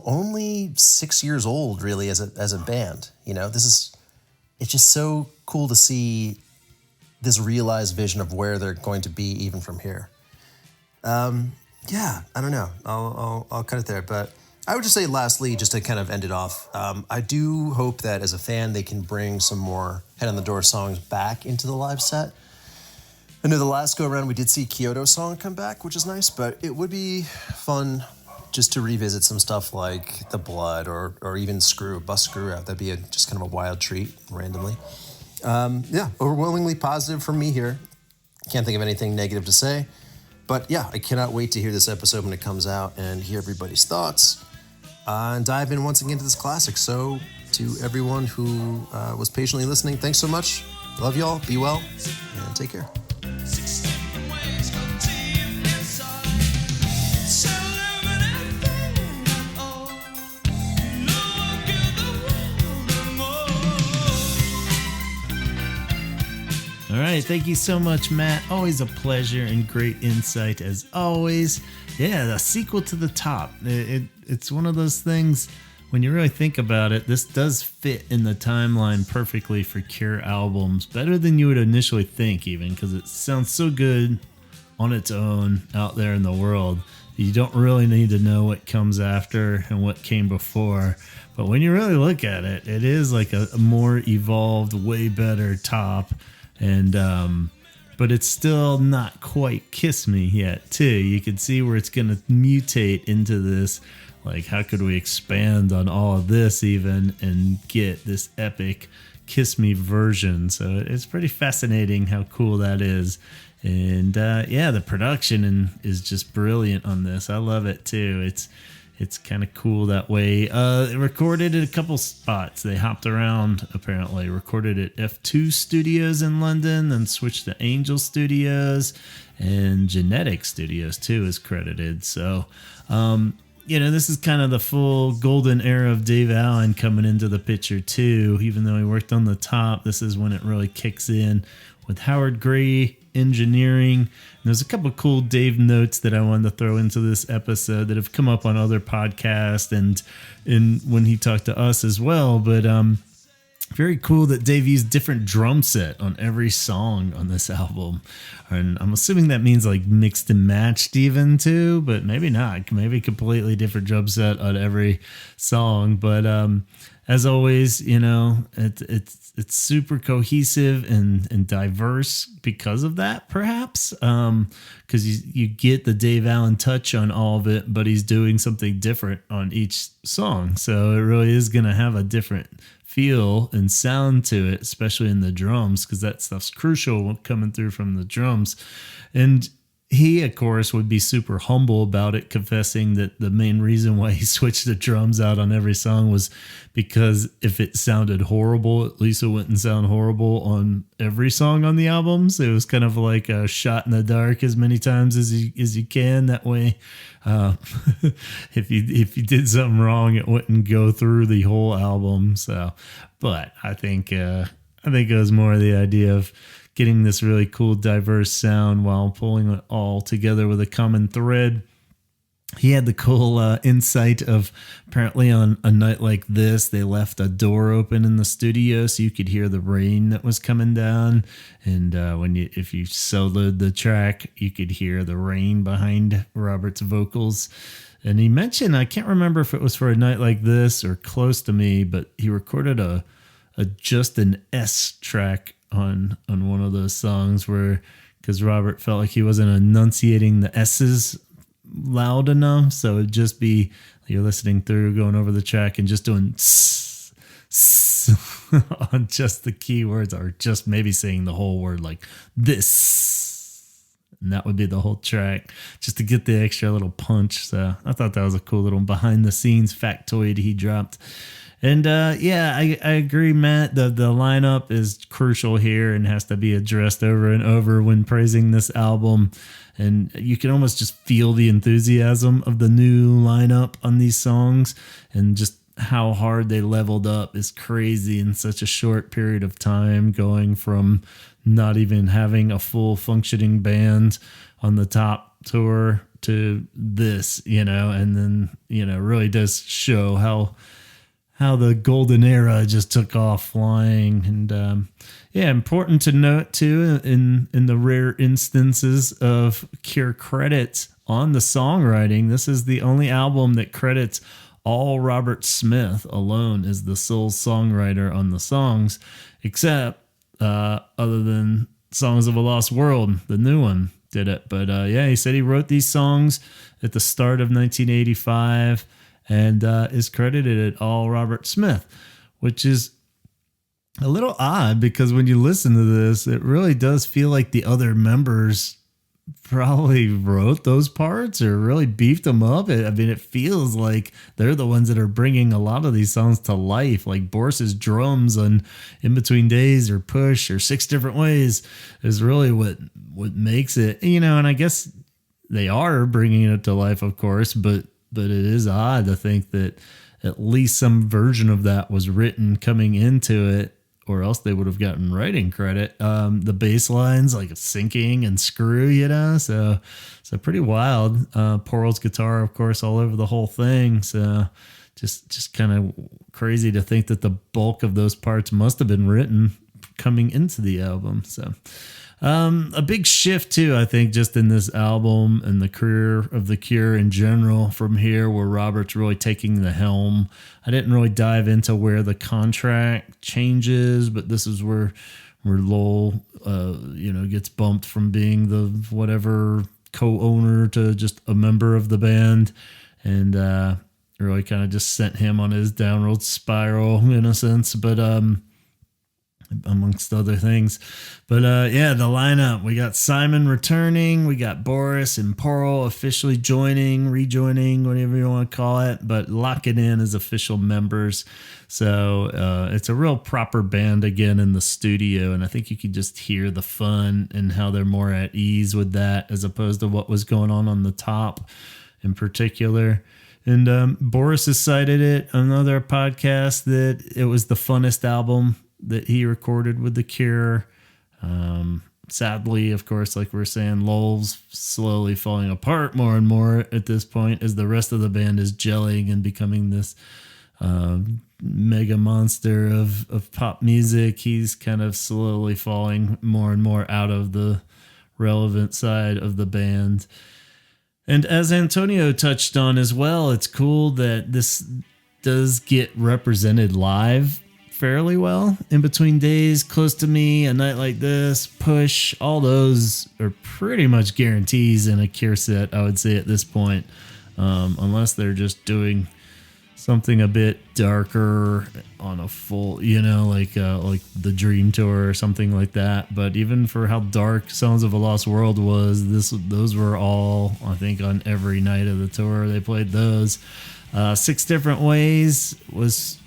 only 6 years old really as a band. It's just so cool to see this realized vision of where they're going to be even from here. I don't know. I'll cut it there, but I would just say lastly, just to kind of end it off, I do hope that as a fan, they can bring some more Head on the Door songs back into the live set. I know the last go around we did see Kyoto Song come back, which is nice, but it would be fun just to revisit some stuff like The Blood or even Bust Screw Out. That'd be just kind of a wild treat randomly. Overwhelmingly positive from me here. Can't think of anything negative to say. But yeah, I cannot wait to hear this episode when it comes out and hear everybody's thoughts and dive in once again to this classic. So to everyone who was patiently listening, thanks so much. Love y'all. Be well and take care. All right, thank you so much, Matt. Always a pleasure and great insight as always. Yeah, the sequel to The Top. It's one of those things, when you really think about it, this does fit in the timeline perfectly for Cure albums. Better than you would initially think even, because it sounds so good on its own out there in the world. You don't really need to know what comes after and what came before. But when you really look at it, it is like a more evolved, way better Top. And but it's still not quite Kiss Me yet too. You can see where it's going to mutate into this, like how could we expand on all of this even and get this epic Kiss Me version. So it's pretty fascinating how cool that is. And the production is just brilliant on this. I love it too. It's kind of cool that way. They recorded at a couple spots. They hopped around, apparently. Recorded at F2 Studios in London, then switched to Angel Studios, and Genetic Studios, too, is credited. So, this is kind of the full golden era of Dave Allen coming into the picture too. Even though he worked on the top, this is when it really kicks in with Howard Gray engineering. And there's a couple of cool Dave notes that I wanted to throw into this episode that have come up on other podcasts and when he talked to us as well. But very cool that Dave used different drum set on every song on this album. And I'm assuming that means like mixed and matched even too, but maybe not. Maybe completely different drum set on every song. But as always, it's super cohesive and diverse because of that, perhaps. Because you get the Dave Allen touch on all of it, but he's doing something different on each song. So it really is going to have a different feel and sound to it, especially in the drums, because that stuff's crucial coming through from the drums. And he, of course, would be super humble about it, confessing that the main reason why he switched the drums out on every song was because if it sounded horrible, at least it wouldn't sound horrible on every song on the album. So it was kind of like a shot in the dark as many times as you can. That way, if you did something wrong, it wouldn't go through the whole album. So, but I think it was more the idea of getting this really cool, diverse sound while pulling it all together with a common thread. He had the cool insight of apparently on a night like this, they left a door open in the studio so you could hear the rain that was coming down. And if you soloed the track, you could hear the rain behind Robert's vocals. And he mentioned, I can't remember if it was for a night like this or close to me, but he recorded a just an S track on one of those songs because Robert felt like he wasn't enunciating the S's loud enough, so it'd just be you're listening through, going over the track and just doing on just the keywords, or just maybe saying the whole word like this, and that would be the whole track, just to get the extra little punch. So I thought that was a cool little behind the scenes factoid he dropped. And I agree, Matt. The lineup is crucial here and has to be addressed over and over when praising this album. And you can almost just feel the enthusiasm of the new lineup on these songs, and just how hard they leveled up is crazy in such a short period of time, going from not even having a full functioning band on the top tour to this, and then, really does show how the golden era just took off flying. And important to note too, in the rare instances of Cure credits on the songwriting, this is the only album that credits all Robert Smith alone as the sole songwriter on the songs, except other than Songs of a Lost World, the new one did it. But he said he wrote these songs at the start of 1985 and is credited at all Robert Smith, which is a little odd because when you listen to this, it really does feel like the other members probably wrote those parts or really beefed them up. It feels like they're the ones that are bringing a lot of these songs to life, like Boris's drums on In Between Days or Push or Six Different Ways is really what makes it, and I guess they are bringing it to life, of course, but it is odd to think that at least some version of that was written coming into it, or else they would have gotten writing credit. The bass lines like Sinking and Screw, so pretty wild. Porl's guitar, of course, all over the whole thing. So just kind of crazy to think that the bulk of those parts must have been written coming into the album. So a big shift too, I think, just in this album and the career of The Cure in general from here, where Robert's really taking the helm. I didn't really dive into where the contract changes, but this is where Lowell, gets bumped from being the whatever co-owner to just a member of the band, and really kind of just sent him on his downward spiral in a sense, but amongst other things. But the lineup, we got Simon returning, we got Boris and Pearl officially rejoining, whatever you want to call it, but locking in as official members. So it's a real proper band again in the studio, and I think you can just hear the fun and how they're more at ease with that as opposed to what was going on the top in particular. And Boris has cited it on another podcast that it was the funnest album that he recorded with The Cure. Sadly, of course, like we're saying, Lowell's slowly falling apart more and more at this point as the rest of the band is gelling and becoming this mega monster of pop music. He's kind of slowly falling more and more out of the relevant side of the band. And as Antonio touched on as well, it's cool that this does get represented live fairly well. In Between Days, Close to Me, A Night Like This, Push, all those are pretty much guarantees in a Cure set, I would say at this point, unless they're just doing something a bit darker on a full, like the Dream Tour or something like that. But even for how dark Songs of a Lost World was, those were all, I think, on every night of the tour. They played those. 6 Different Ways was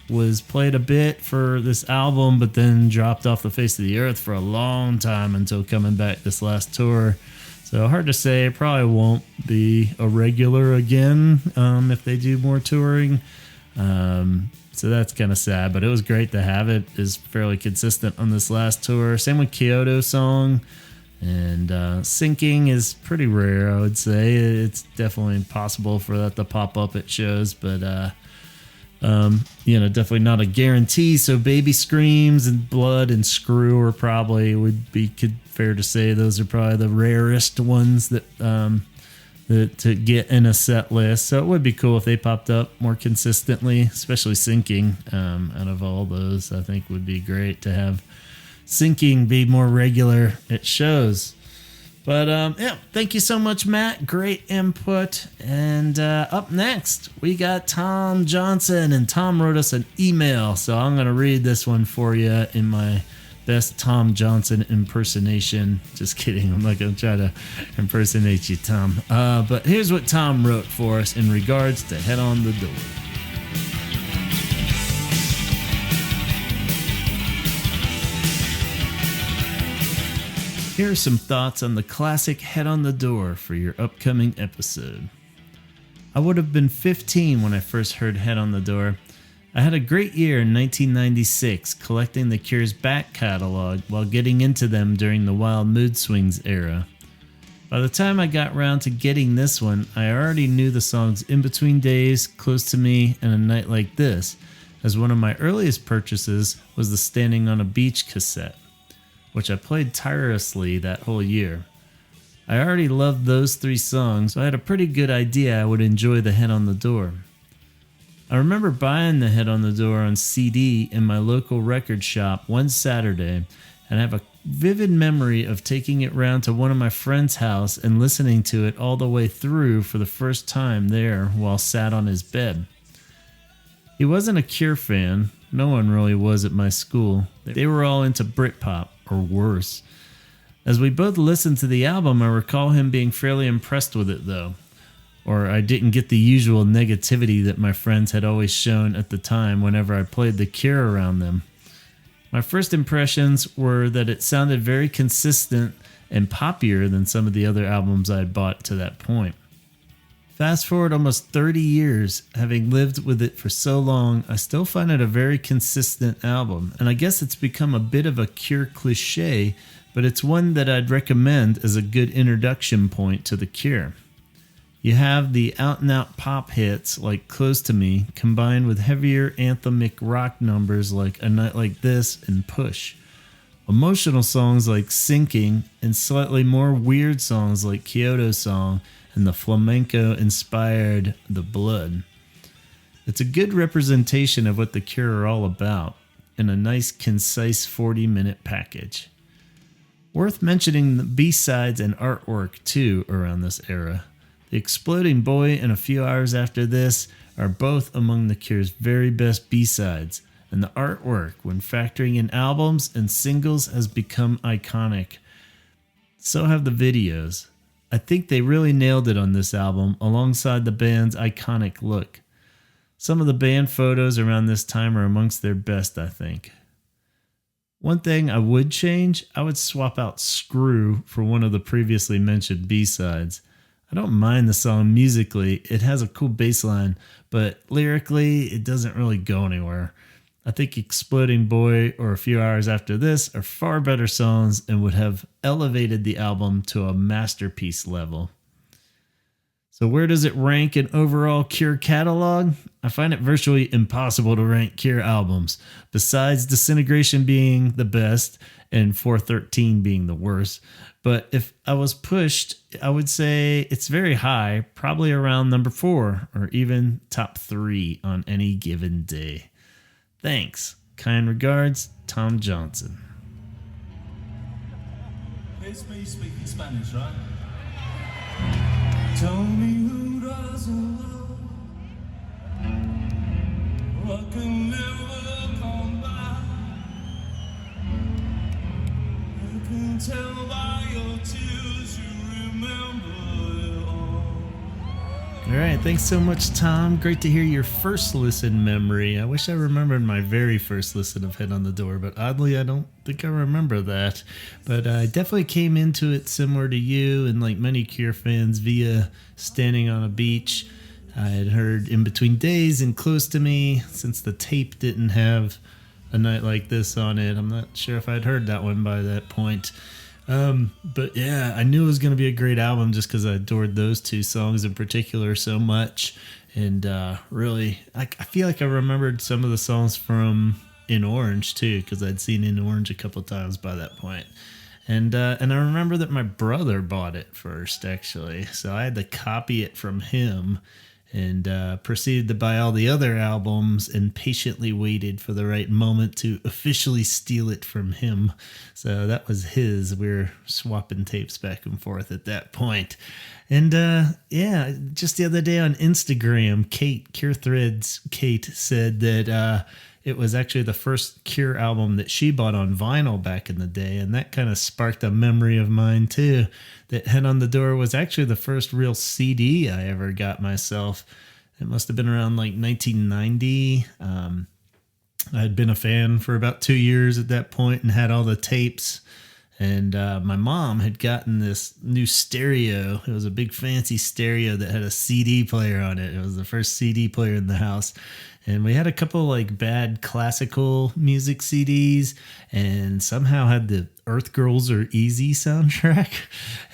played a bit for this album, but then dropped off the face of the earth for a long time until coming back this last tour. So hard to say. Probably won't be a regular again if they do more touring. So that's kind of sad, but it was great to have it. Is fairly consistent on this last tour. Same with Kyoto Song, and Sinking is pretty rare, I would say. It's definitely possible for that to pop up at shows, but definitely not a guarantee. So Baby Screams and Blood and Screw are probably fair to say those are probably the rarest ones that to get in a set list. So it would be cool if they popped up more consistently, especially Sinking. Out of all those, I think would be great to have Sinking be more regular at shows. But thank you so much, Matt. Great input. And up next, we got Tom Johnson, and Tom wrote us an email. So I'm going to read this one for you in my best Tom Johnson impersonation. Just kidding. I'm not going to try to impersonate you, Tom. But here's what Tom wrote for us in regards to Head on the Door. Here are some thoughts on the classic Head on the Door for your upcoming episode. I would have been 15 when I first heard Head on the Door. I had a great year in 1996 collecting the Cure's back catalog while getting into them during the Wild Mood Swings era. By the time I got round to getting this one, I already knew the songs In Between Days, Close to Me, and A Night Like This, as one of my earliest purchases was the Standing on a Beach cassette, which I played tirelessly that whole year. I already loved those 3 songs, so I had a pretty good idea I would enjoy the Head on the Door. I remember buying the Head on the Door on CD in my local record shop one Saturday, and I have a vivid memory of taking it round to one of my friend's house and listening to it all the way through for the first time there while sat on his bed. He wasn't a Cure fan. No one really was at my school. They were all into Britpop, or worse. As we both listened to the album, I recall him being fairly impressed with it, though. Or I didn't get the usual negativity that my friends had always shown at the time whenever I played The Cure around them. My first impressions were that it sounded very consistent and poppier than some of the other albums I had bought to that point. Fast forward almost 30 years, having lived with it for so long, I still find it a very consistent album, and I guess it's become a bit of a Cure cliche, but it's one that I'd recommend as a good introduction point to The Cure. You have the out-and-out pop hits like Close to Me, combined with heavier anthemic rock numbers like A Night Like This and Push. Emotional songs like Sinking, and slightly more weird songs like Kyoto Song and the flamenco-inspired The Blood. It's a good representation of what The Cure are all about, in a nice, concise 40-minute package. Worth mentioning the B-sides and artwork, too, around this era. The Exploding Boy and A Few Hours After This are both among The Cure's very best B-sides, and the artwork, when factoring in albums and singles, has become iconic. So have the videos. I think they really nailed it on this album, alongside the band's iconic look. Some of the band photos around this time are amongst their best, I think. One thing I would change, I would swap out Screw for one of the previously mentioned B-sides. I don't mind the song musically. It has a cool bass line, but lyrically, it doesn't really go anywhere. I think Exploding Boy or A Few Hours After This are far better songs and would have elevated the album to a masterpiece level. So where does it rank in overall Cure catalog? I find it virtually impossible to rank Cure albums, besides Disintegration being the best and 413 being the worst. But if I was pushed, I would say it's very high, probably around number 4 or even top 3 on any given day. Thanks. Kind regards, Tom Johnson. It's me speaking Spanish, right? Tell me who doesn't love what can never come back. You can tell by your tears you remember it all. All right, thanks so much, Tom. Great to hear your first listen memory. I wish I remembered my very first listen of Head on the Door, but oddly, I don't think I remember that. But I definitely came into it similar to you and like many Cure fans via Standing on a Beach. I had heard In Between Days and Close to Me since the tape didn't have A Night Like This on it. I'm not sure if I'd heard that one by that point. But yeah, I knew it was going to be a great album just because I adored those two songs in particular so much. And really, I feel like I remembered some of the songs from In Orange too, because I'd seen In Orange a couple times by that point. And I remember that my brother bought it first, actually. So I had to copy it from him and proceeded to buy all the other albums and patiently waited for the right moment to officially steal it from him. So that was his. We were swapping tapes back and forth at that point. And yeah, just the other day on Instagram, Cure Threads Kate said that it was actually the first Cure album that she bought on vinyl back in the day. And that kind of sparked a memory of mine too, that Head on the Door was actually the first real CD I ever got myself. It must have been around like 1990. I had been a fan for about 2 years at that point and had all the tapes. And my mom had gotten this new stereo. It was a big fancy stereo that had a CD player on it. It was the first CD player in the house. And we had a couple like bad classical music CDs and somehow had the Earth Girls Are Easy soundtrack.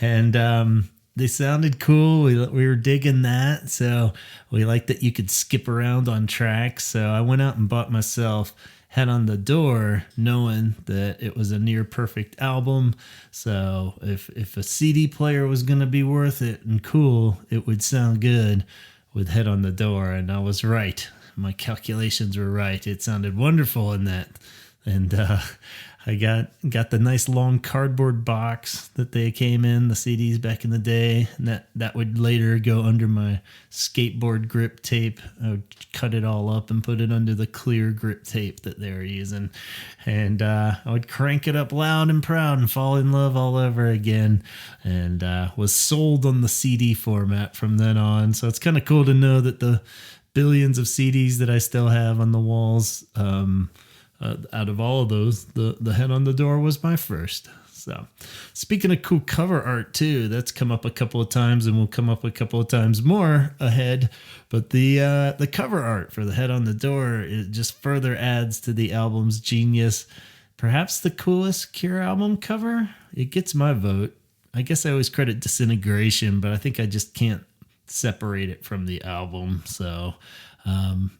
And they sounded cool. We were digging that. So we liked that you could skip around on tracks. So I went out and bought myself Head on the Door, knowing that it was a near perfect album. So if a CD player was going to be worth it and cool, it would sound good with Head on the Door. And I was right. My calculations were right. It sounded wonderful in that. And I got the nice long cardboard box that they came in, the CDs back in the day. And that would later go under my skateboard grip tape. I would cut it all up and put it under the clear grip tape that they were using. And I would crank it up loud and proud and fall in love all over again. And was sold on the CD format from then on. So it's kind of cool to know that the billions of CDs that I still have on the walls, out of all of those, the Head on the Door was my first. So speaking of cool cover art too, that's come up a couple of times and will come up a couple of times more ahead. But the cover art for the Head on the Door, it just further adds to the album's genius. Perhaps the coolest Cure album cover. It gets my vote. I guess I always credit Disintegration, but I think I just can't separate it from the album. So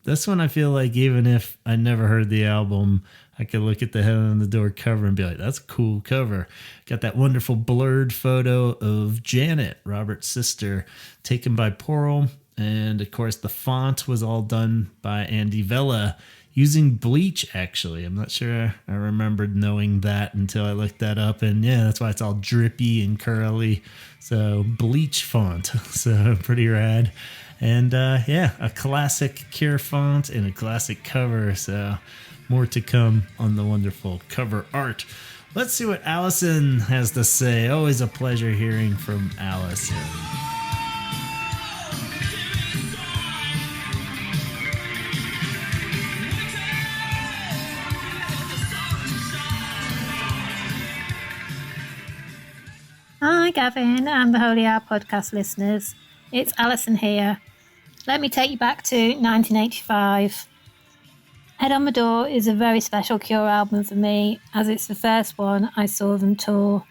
this one I feel like even if I never heard the album, I could look at the Head on the Door cover and be like, that's a cool cover. Got that wonderful blurred photo of Janet, Robert's sister, taken by Pearl. And of course the font was all done by Andy Vella using bleach, actually. I'm not sure I remembered knowing that until I looked that up. And yeah, that's why it's all drippy and curly. So bleach font. So pretty rad. And yeah, a classic Cure font and a classic cover. So more to come on the wonderful cover art. Let's see what Allison has to say. Always a pleasure hearing from Allison. I Gavin and the Holy Hour podcast listeners. It's Alison here. Let me take you back to 1985. Head on the Door is a very special Cure album for me, as it's the first one I saw them tour.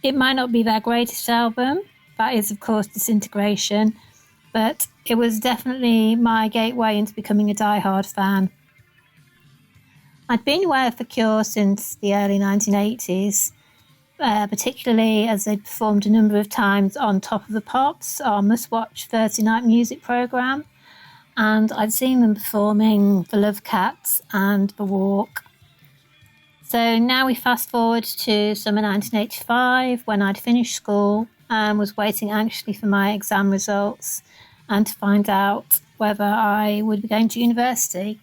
It might not be their greatest album, that is of course Disintegration, but it was definitely my gateway into becoming a die-hard fan. I'd been aware of The Cure since the early 1980s, particularly as they performed a number of times on Top of the Pops, our must-watch Thursday night music programme, and I'd seen them performing The Love Cats and The Walk. So now we fast forward to summer 1985, when I'd finished school and was waiting anxiously for my exam results and to find out whether I would be going to university.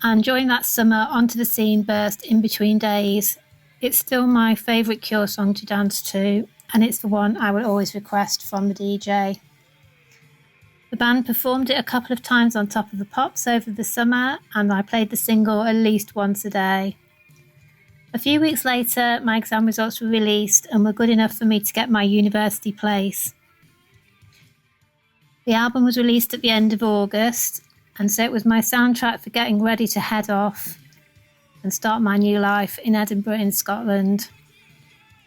And during that summer, Onto the Scene burst In Between Days. It's still my favourite Cure song to dance to, and it's the one I will always request from the DJ. The band performed it a couple of times on Top of the Pops over the summer, and I played the single at least once a day. A few weeks later, my exam results were released and were good enough for me to get my university place. The album was released at the end of August, and so it was my soundtrack for getting ready to head off and start my new life in Edinburgh in Scotland.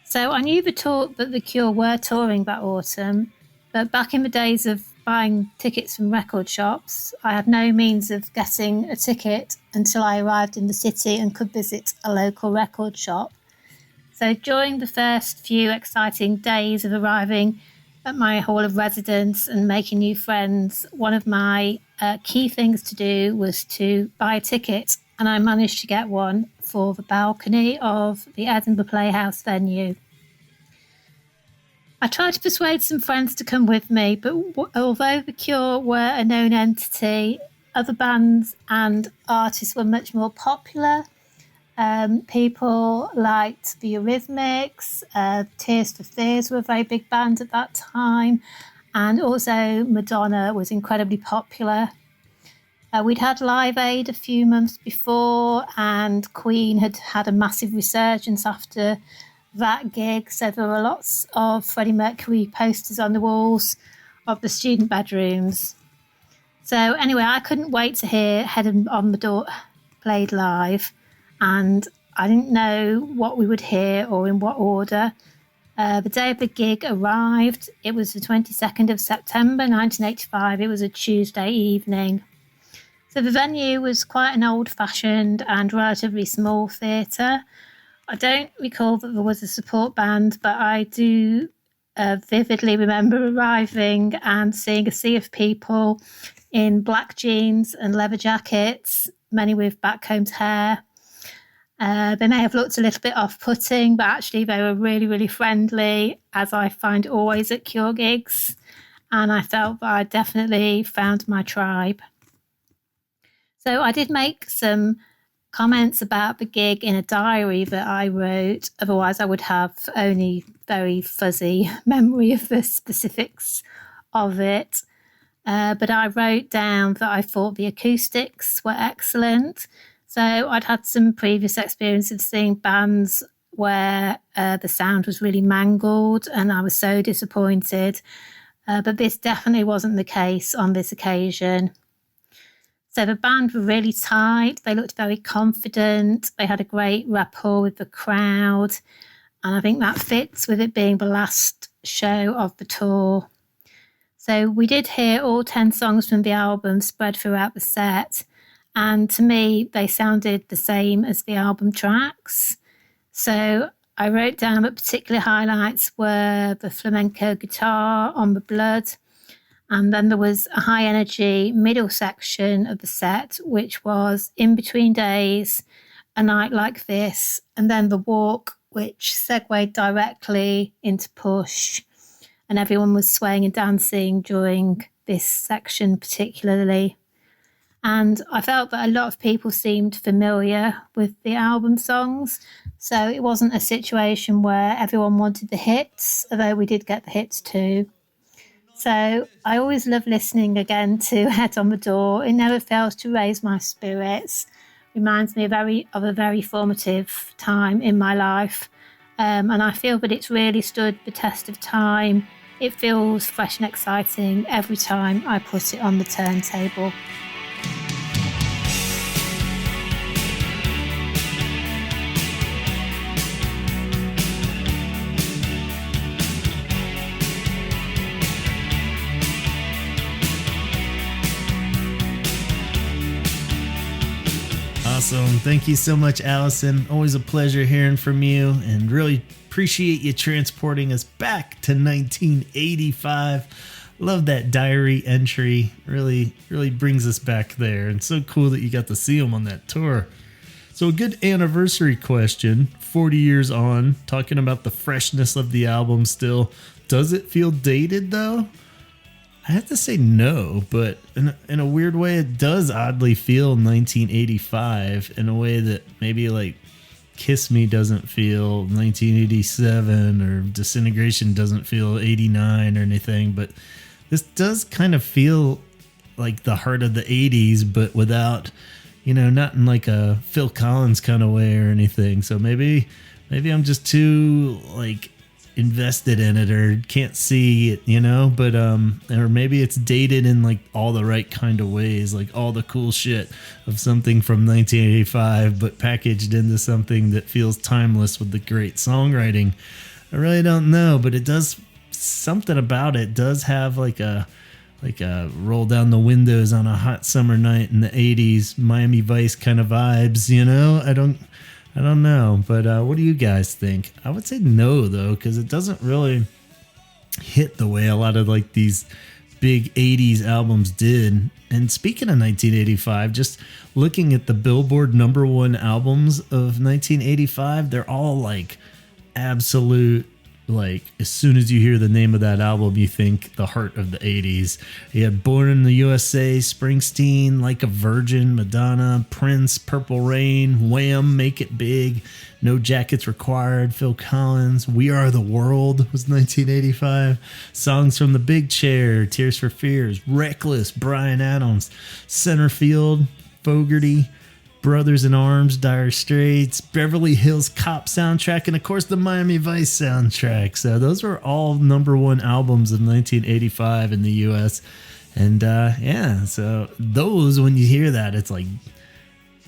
So I knew that The Cure were touring that autumn, but back in the days of buying tickets from record shops, I had no means of getting a ticket until I arrived in the city and could visit a local record shop. So during the first few exciting days of arriving at my hall of residence and making new friends, one of my key things to do was to buy a ticket, and I managed to get one for the balcony of the Edinburgh Playhouse venue. I tried to persuade some friends to come with me, but although The Cure were a known entity, other bands and artists were much more popular. People liked the Eurythmics, Tears for Fears were a very big band at that time, and also Madonna was incredibly popular. We'd had Live Aid a few months before, and Queen had had a massive resurgence after that gig, so there were lots of Freddie Mercury posters on the walls of the student bedrooms. So anyway, I couldn't wait to hear Head on the Door played live, and I didn't know what we would hear or in what order. The day of the gig arrived. It was the 22nd of September 1985. It was a Tuesday evening. So the venue was quite an old-fashioned and relatively small theatre. I don't recall that there was a support band, but I do vividly remember arriving and seeing a sea of people in black jeans and leather jackets, many with backcombed hair. They may have looked a little bit off-putting, but actually they were really, really friendly, as I find always at Cure gigs. And I felt that I definitely found my tribe. So I did make some comments about the gig in a diary that I wrote. Otherwise, I would have only very fuzzy memory of the specifics of it. But I wrote down that I thought the acoustics were excellent. So I'd had some previous experience of seeing bands where the sound was really mangled, and I was so disappointed. But this definitely wasn't the case on this occasion. So the band were really tight. They looked very confident. They had a great rapport with the crowd. And I think that fits with it being the last show of the tour. So we did hear all 10 songs from the album spread throughout the set. And to me, they sounded the same as the album tracks. So I wrote down that particular highlights were the flamenco guitar on the Blood. And then there was a high energy middle section of the set, which was In Between Days, A Night Like This, and then The Walk, which segued directly into Push. And everyone was swaying and dancing during this section particularly. And I felt that a lot of people seemed familiar with the album songs. So it wasn't a situation where everyone wanted the hits, although we did get the hits too. So I always love listening again to Head on the Door. It never fails to raise my spirits. Reminds me of a very formative time in my life. and I feel that it's really stood the test of time. It feels fresh and exciting every time I put it on the turntable. Awesome. Thank you so much, Allison. Always a pleasure hearing from you, and really appreciate you transporting us back to 1985. Love that diary entry. Really brings us back there. And so cool that you got to see them on that tour. So a good anniversary question, 40 years on, talking about the freshness of the album still. Does it feel dated though? I have to say no, but in a weird way, it does oddly feel 1985 in a way that maybe like Kiss Me doesn't feel 1987 or Disintegration doesn't feel 89 or anything. But this does kind of feel like the heart of the 80s, but without, not in like a Phil Collins kind of way or anything. So maybe I'm just too like invested in it or can't see it, but or maybe it's dated in like all the right kind of ways, like all the cool shit of something from 1985 but packaged into something that feels timeless with the great songwriting. I really don't know, but it does, something about it does have like a roll down the windows on a hot summer night in the 80s Miami Vice kind of vibes. I don't know, but what do you guys think? I would say no, though, because it doesn't really hit the way a lot of like these big 80s albums did. And speaking of 1985, just looking at the Billboard #1 albums of 1985, they're all like absolute, like as soon as you hear the name of that album, you think the heart of the 80s. You had Born in the USA, Springsteen, Like a Virgin, Madonna, Prince, Purple Rain, Wham, Make It Big, No Jackets Required, Phil Collins, We Are the World was 1985. Songs from The Big Chair, Tears for Fears, Reckless, Bryan Adams, Centerfield, Fogerty, Brothers in Arms, Dire Straits, Beverly Hills Cop soundtrack, and of course the Miami Vice soundtrack. So those were all #1 albums of 1985 in the US. And so those, when you hear that, it's like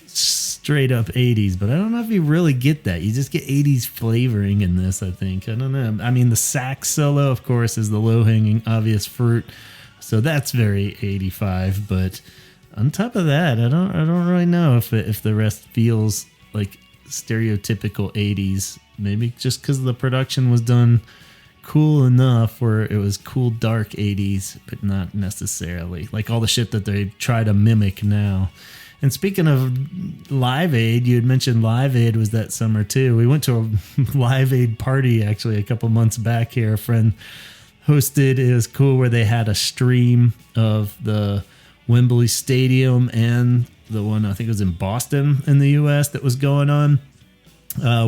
straight up 80s, but I don't know if you really get that. You just get 80s flavoring in this, I think. I don't know. I mean, the sax solo, of course, is the low-hanging obvious fruit. So that's very 85, but on top of that, I don't really know if the rest feels like stereotypical 80s. Maybe just because the production was done cool enough where it was cool dark 80s, but not necessarily like all the shit that they try to mimic now. And speaking of Live Aid, you had mentioned Live Aid was that summer too. We went to a Live Aid party actually a couple months back here. A friend hosted. It was cool where they had a stream of the Wembley Stadium and the one I think it was in Boston in the US that was going on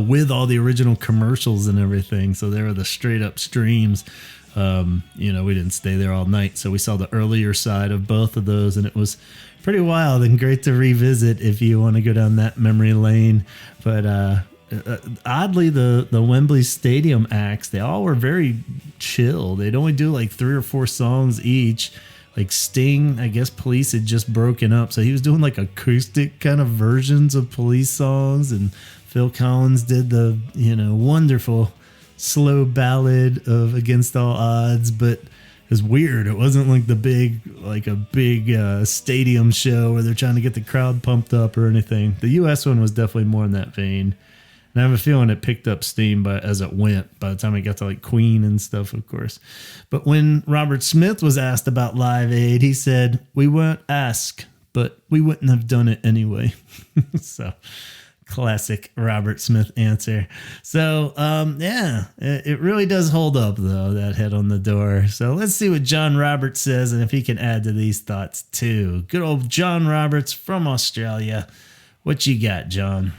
with all the original commercials and everything. So there were the straight up streams. We didn't stay there all night, so we saw the earlier side of both of those, and it was pretty wild and great to revisit if you want to go down that memory lane. But oddly, the Wembley Stadium acts, they all were very chill. They'd only do like 3 or 4 songs each. Like Sting, I guess Police had just broken up, so he was doing like acoustic kind of versions of Police songs, and Phil Collins did the wonderful slow ballad of Against All Odds. But it was weird. It wasn't like a big stadium show where they're trying to get the crowd pumped up or anything. The US one was definitely more in that vein. And I have a feeling it picked up steam as it went, by the time it got to like Queen and stuff, of course. But when Robert Smith was asked about Live Aid, he said, "We weren't asked, but we wouldn't have done it anyway." So, classic Robert Smith answer. So, it really does hold up, though, that Head on the Door. So let's see what John Roberts says and if he can add to these thoughts, too. Good old John Roberts from Australia. What you got, John?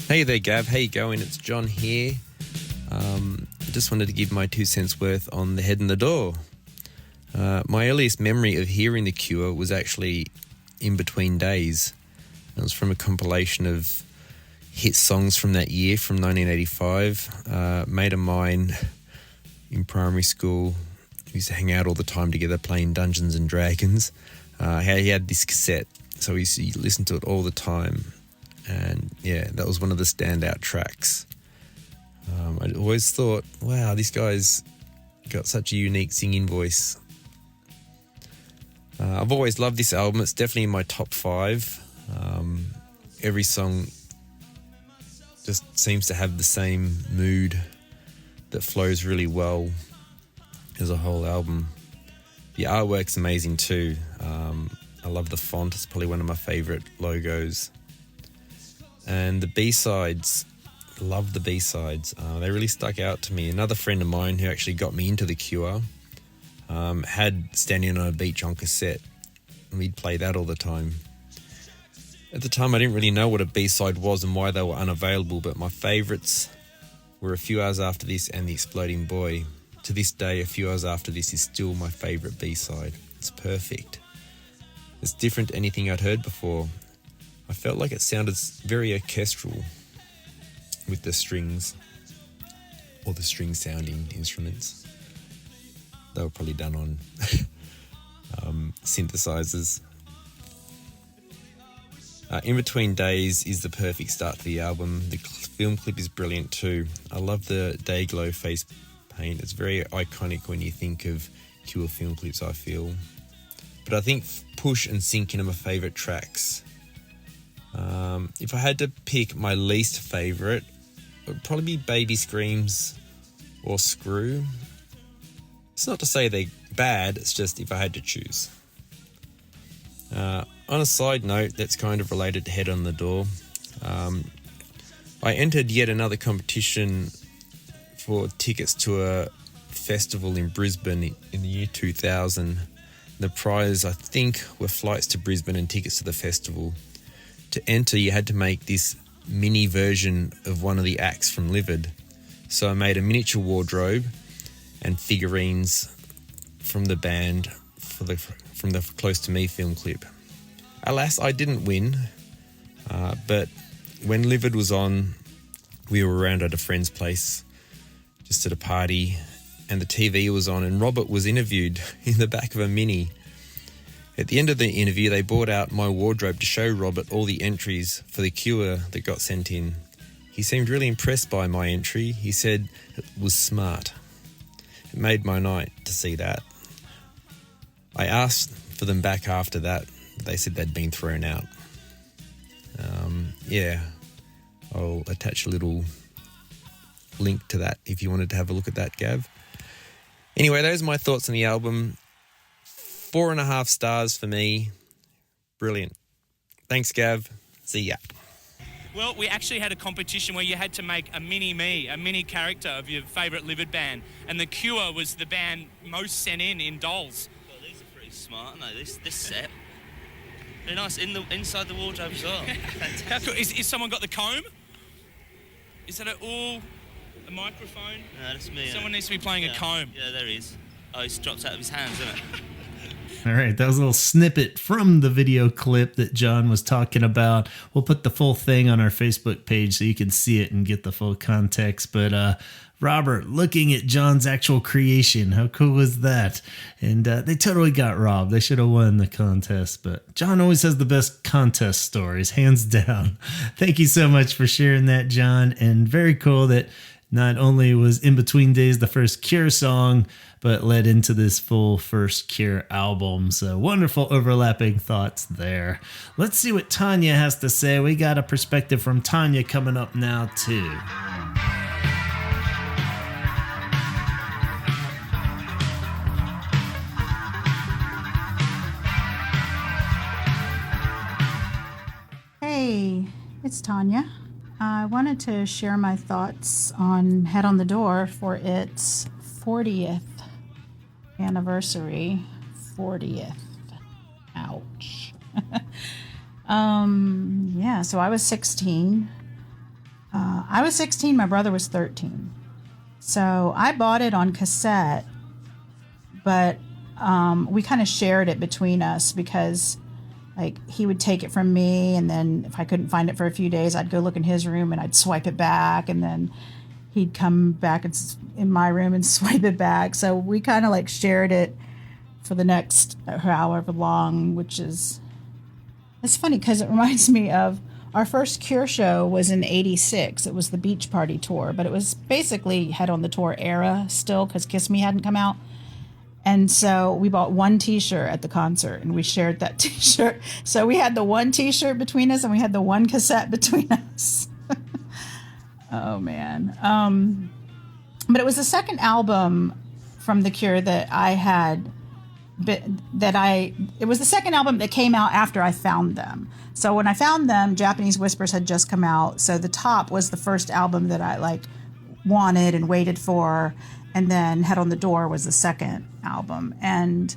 Hey there, Gav. How you going? It's John here. I just wanted to give my 2 cents worth on the Head in the Door. My earliest memory of hearing The Cure was actually In Between Days. It was from a compilation of hit songs from that year, from 1985. A mate of mine in primary school, we used to hang out all the time together playing Dungeons and Dragons. He had this cassette, so we used to listen to it all the time. And yeah, that was one of the standout tracks. I always thought, wow, this guy's got such a unique singing voice. I've always loved this album. It's definitely in my top 5. Every song just seems to have the same mood that flows really well as a whole album. The artwork's amazing too. I love the font. It's probably one of my favourite logos. And the B-sides, love the B-sides. They really stuck out to me. Another friend of mine who actually got me into The Cure had Standing on a Beach on cassette, and we'd play that all the time. At the time, I didn't really know what a B-side was and why they were unavailable, but my favourites were A Few Hours After This and The Exploding Boy. To this day, A Few Hours After This is still my favourite B-side. It's perfect. It's different to anything I'd heard before. I felt like it sounded very orchestral with the strings, or the string-sounding instruments. They were probably done on synthesizers. In Between Days is the perfect start to the album. The film clip is brilliant too. I love the day glow face paint. It's very iconic when you think of Cure film clips, I feel. But I think Push and Sinking are my favourite tracks. If I had to pick my least favourite, it would probably be Baby Screams or Screw. It's not to say they're bad, it's just if I had to choose. On a side note that's kind of related to Head on the Door, I entered yet another competition for tickets to a festival in Brisbane in the year 2000. The prize, I think, were flights to Brisbane and tickets to the festival. To enter, you had to make this mini version of one of the acts from Livid. So I made a miniature wardrobe and figurines from the band from the Close to Me film clip. Alas, I didn't win, but when Livid was on, we were around at a friend's place, just at a party, and the TV was on, and Robert was interviewed in the back of a Mini. At the end of the interview, they brought out my wardrobe to show Robert all the entries for The Cure that got sent in. He seemed really impressed by my entry. He said it was smart. It made my night to see that. I asked for them back after that. They said they'd been thrown out. I'll attach a little link to that if you wanted to have a look at that, Gav. Anyway, those are my thoughts on the album. 4.5 stars for me. Brilliant. Thanks, Gav. See ya. Well, we actually had a competition where you had to make a mini-me, a mini character of your favourite Livid band. And The Cure was the band most sent in dolls. Well, these are pretty smart, aren't they? This set. They're nice inside the wardrobe as well. Fantastic. How cool. Is someone got the comb? Is that a microphone? No, that's me. Someone needs to be playing a comb. Yeah, there he is. Oh, he's dropped out of his hands, isn't it? All right, that was a little snippet from the video clip that John was talking about. We'll put the full thing on our Facebook page so you can see it and get the full context. But Robert, looking at John's actual creation, how cool was that? And they totally got robbed. They should have won the contest. But John always has the best contest stories, hands down. Thank you so much for sharing that, John. And very cool that not only was In Between Days the first Cure song, but led into this full first Cure album. So wonderful overlapping thoughts there. Let's see what Tanya has to say. We got a perspective from Tanya coming up now too. Hey, it's Tanya. I wanted to share my thoughts on Head on the Door for its 40th anniversary. 40th. Ouch. So I was 16. My brother was 13. So I bought it on cassette, but we kind of shared it between us because Like, he would take it from me, and then if I couldn't find it for a few days, I'd go look in his room and I'd swipe it back, and then he'd come back in my room and swipe it back. So we kind of like shared it for the next however long, which is, it's funny because it reminds me of our first Cure show was in '86. It was the Beach Party tour, but it was basically Head on the Tour era still, because Kiss Me hadn't come out. And so we bought one T-shirt at the concert, and we shared that T-shirt. So we had the one T-shirt between us, and we had the one cassette between us. Oh, man. But it was the second album from The Cure that I had, it was the second album that came out after I found them. So when I found them, Japanese Whispers had just come out. So The Top was the first album that I like wanted and waited for. And then Head on the Door was the second album. And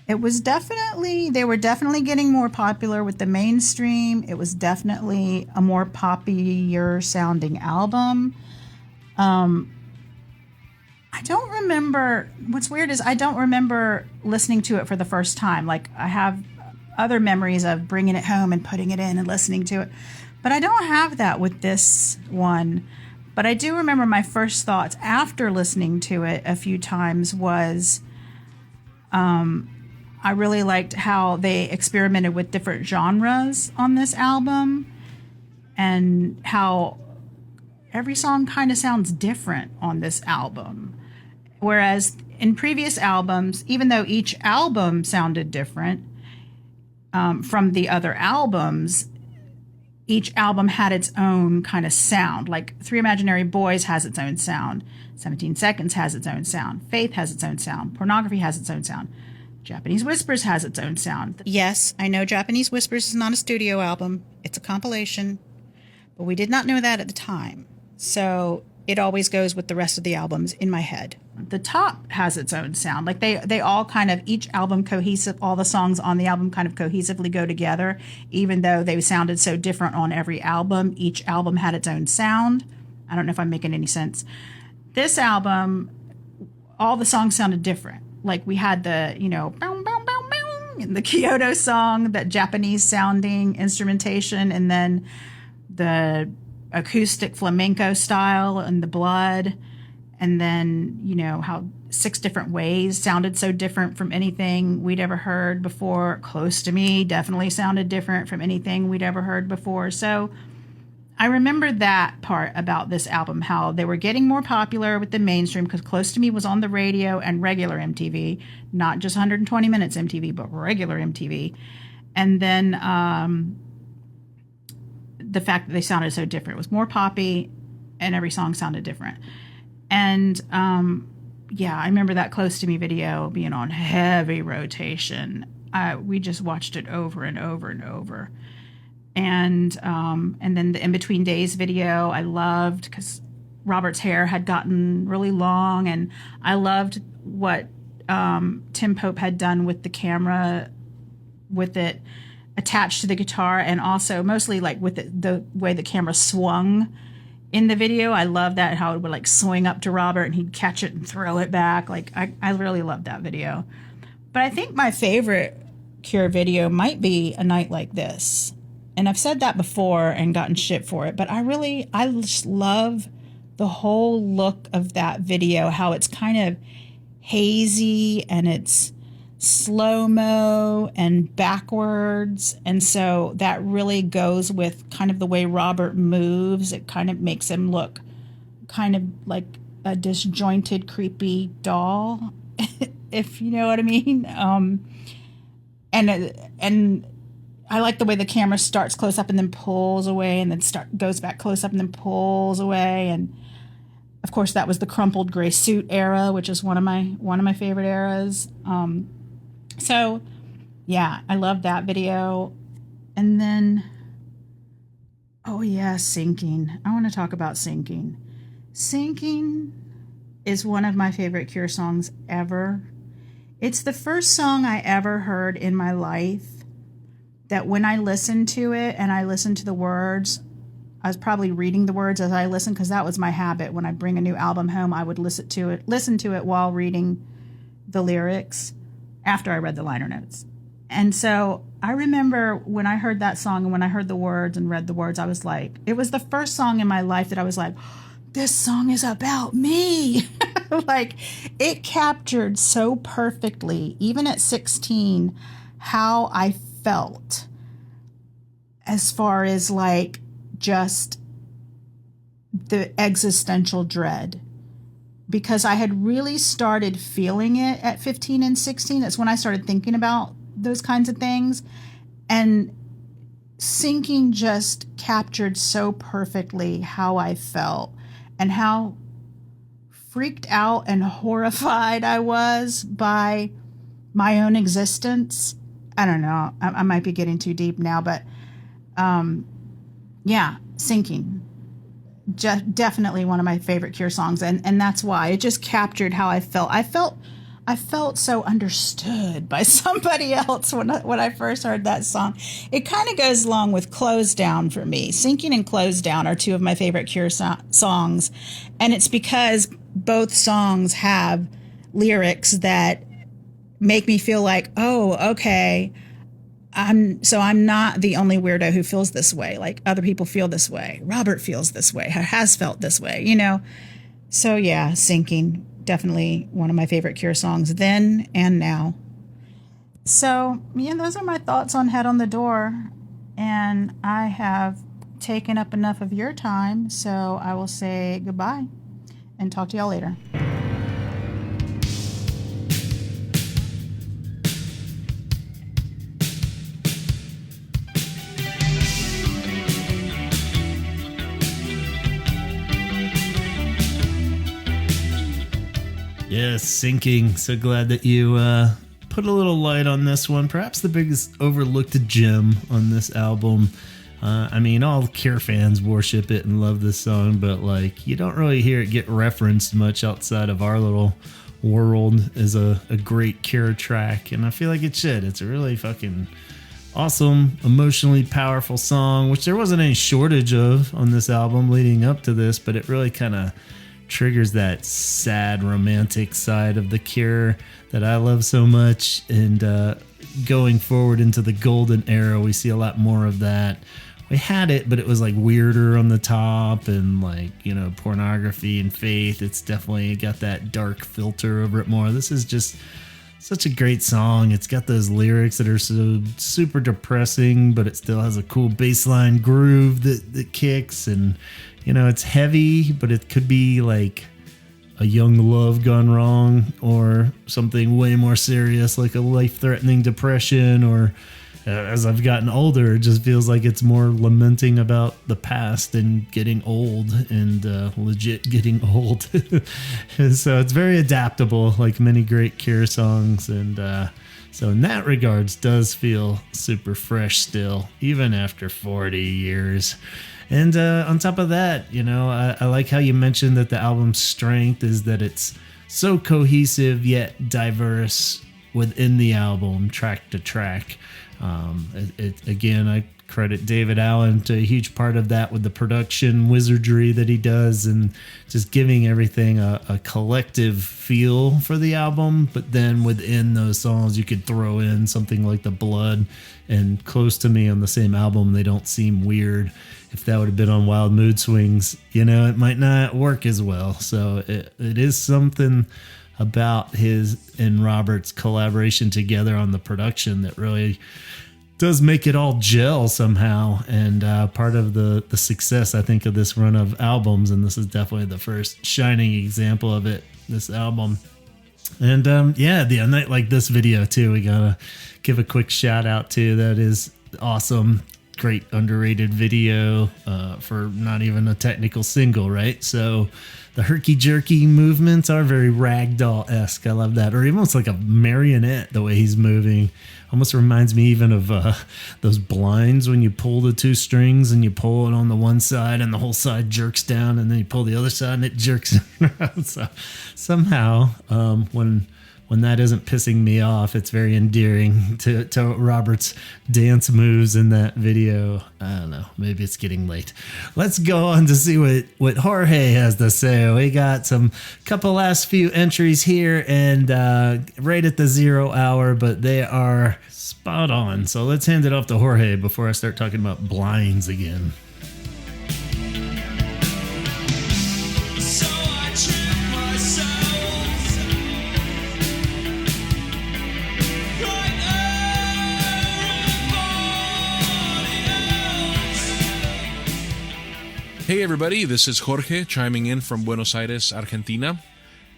it was they were definitely getting more popular with the mainstream. It was definitely a more poppier sounding album. I don't remember, what's weird is I don't remember listening to it for the first time. Like, I have other memories of bringing it home and putting it in and listening to it. But I don't have that with this one. But I do remember my first thoughts after listening to it a few times was I really liked how they experimented with different genres on this album, and how every song kind of sounds different on this album. Whereas in previous albums, even though each album sounded different from the other albums, each album had its own kind of sound. Like Three Imaginary Boys has its own sound. 17 Seconds has its own sound. Faith has its own sound. Pornography has its own sound. Japanese Whispers has its own sound. Yes, I know Japanese Whispers is not a studio album. It's a compilation. But we did not know that at the time. So it always goes with the rest of the albums in my head. The Top has its own sound. Like they all kind of, each album cohesive, all the songs on the album kind of cohesively go together, even though they sounded so different on every album. Each album had its own sound. I don't know if I'm making any sense. This album, all the songs sounded different. Like we had the, bow, bow, bow, bow, and the Kyoto song, that Japanese sounding instrumentation, and then the acoustic flamenco style and the Blood. And then, how 6 Different Ways sounded so different from anything we'd ever heard before. Close to Me definitely sounded different from anything we'd ever heard before. So I remember that part about this album, how they were getting more popular with the mainstream, because Close to Me was on the radio and regular MTV, not just 120 Minutes MTV, but regular MTV. And then the fact that they sounded so different. It was more poppy, and every song sounded different. And, I remember that Close to Me video being on heavy rotation. We just watched it over and over and over. And then the In Between Days video I loved, because Robert's hair had gotten really long, and I loved what Tim Pope had done with the camera, with it attached to the guitar, and also mostly like with the way the camera swung in the video. I love that, how it would like swing up to Robert and he'd catch it and throw it back. Like I really loved that video. But I think my favorite Cure video might be A Night Like This. And I've said that before and gotten shit for it, but I just love the whole look of that video, how it's kind of hazy and it's slow-mo and backwards, and so that really goes with kind of the way Robert moves. It kind of makes him look kind of like a disjointed, creepy doll, if you know what I mean. And I like the way the camera starts close up and then pulls away, and then goes back close up and then pulls away. And of course, that was the crumpled gray suit era, which is one of my favorite eras. So, yeah, I love that video. And then, Sinking. I want to talk about Sinking. Sinking is one of my favorite Cure songs ever. It's the first song I ever heard in my life that when I listened to it and I listened to the words, I was probably reading the words as I listened, because that was my habit. When I bring a new album home, I would listen to it while reading the lyrics, after I read the liner notes. And so I remember when I heard that song and when I heard the words and read the words, I was like, it was the first song in my life that I was like, this song is about me. Like, it captured so perfectly, even at 16, how I felt as far as like just the existential dread. Because I had really started feeling it at 15 and 16. That's when I started thinking about those kinds of things. And Sinking just captured so perfectly how I felt and how freaked out and horrified I was by my own existence. I don't know. I might be getting too deep now, but yeah, Sinking. Definitely one of my favorite Cure songs, and that's why it just captured how I felt. I felt so understood by somebody else when I first heard that song. It kind of goes along with Close Down for me. Sinking and Close Down are two of my favorite Cure songs, and it's because both songs have lyrics that make me feel like, oh, okay, I'm not the only weirdo who feels this way. Like, other people feel this way. Robert feels this way, has felt this way, you know? So yeah, Sinking, definitely one of my favorite Cure songs then and now. So yeah, those are my thoughts on Head on the Door. And I have taken up enough of your time, so I will say goodbye and talk to y'all later. Yes, Sinking. So glad that you put a little light on this one. Perhaps the biggest overlooked gem on this album. I mean, all Cure fans worship it and love this song, but like, you don't really hear it get referenced much outside of our little world as a great Cure track, and I feel like it should. It's a really fucking awesome, emotionally powerful song, which there wasn't any shortage of on this album leading up to this, but it really kind of triggers that sad romantic side of the Cure that I love so much. And going forward into the golden era, we see a lot more of that. We had it, but it was like weirder on the top, and like, you know, Pornography and Faith, it's definitely got that dark filter over it more. This is just such a great song. It's got those lyrics that are so super depressing, but it still has a cool bassline groove that kicks, and you know, it's heavy, but it could be like a young love gone wrong, or something way more serious like a life-threatening depression, or as I've gotten older, it just feels like it's more lamenting about the past and getting old, and legit getting old. And so it's very adaptable, like many great Cure songs, and so in that regards does feel super fresh still, even after 40 years. And on top of that, you know, I like how you mentioned that the album's strength is that it's so cohesive yet diverse within the album, track to track. Again, I credit David Allen to a huge part of that with the production wizardry that he does, and just giving everything a collective feel for the album. But then within those songs, you could throw in something like The Blood and Close to Me on the same album. They don't seem weird. If that would have been on Wild Mood Swings, you know, it might not work as well. So it is something about his and Robert's collaboration together on the production that really does make it all gel somehow, and part of the success, I think, of this run of albums, and this is definitely the first shining example of it, this album. And yeah, the night like this video too, we gotta give a quick shout out to. That is awesome, great underrated video for not even a technical single, right? So the herky-jerky movements are very ragdoll-esque. I love that. Or almost like a marionette, the way he's moving. Almost reminds me even of those blinds when you pull the two strings and you pull it on the one side and the whole side jerks down, and then you pull the other side and it jerks around. So somehow when when that isn't pissing me off. It's very endearing to Robert's dance moves in that video. I don't know. Maybe it's getting late. Let's go on to see what Jorge has to say. We got some couple last few entries here and right at the 0 hour, but they are spot on. So let's hand it off to Jorge before I start talking about blinds again. Hey everybody, this is Jorge chiming in from Buenos Aires, Argentina.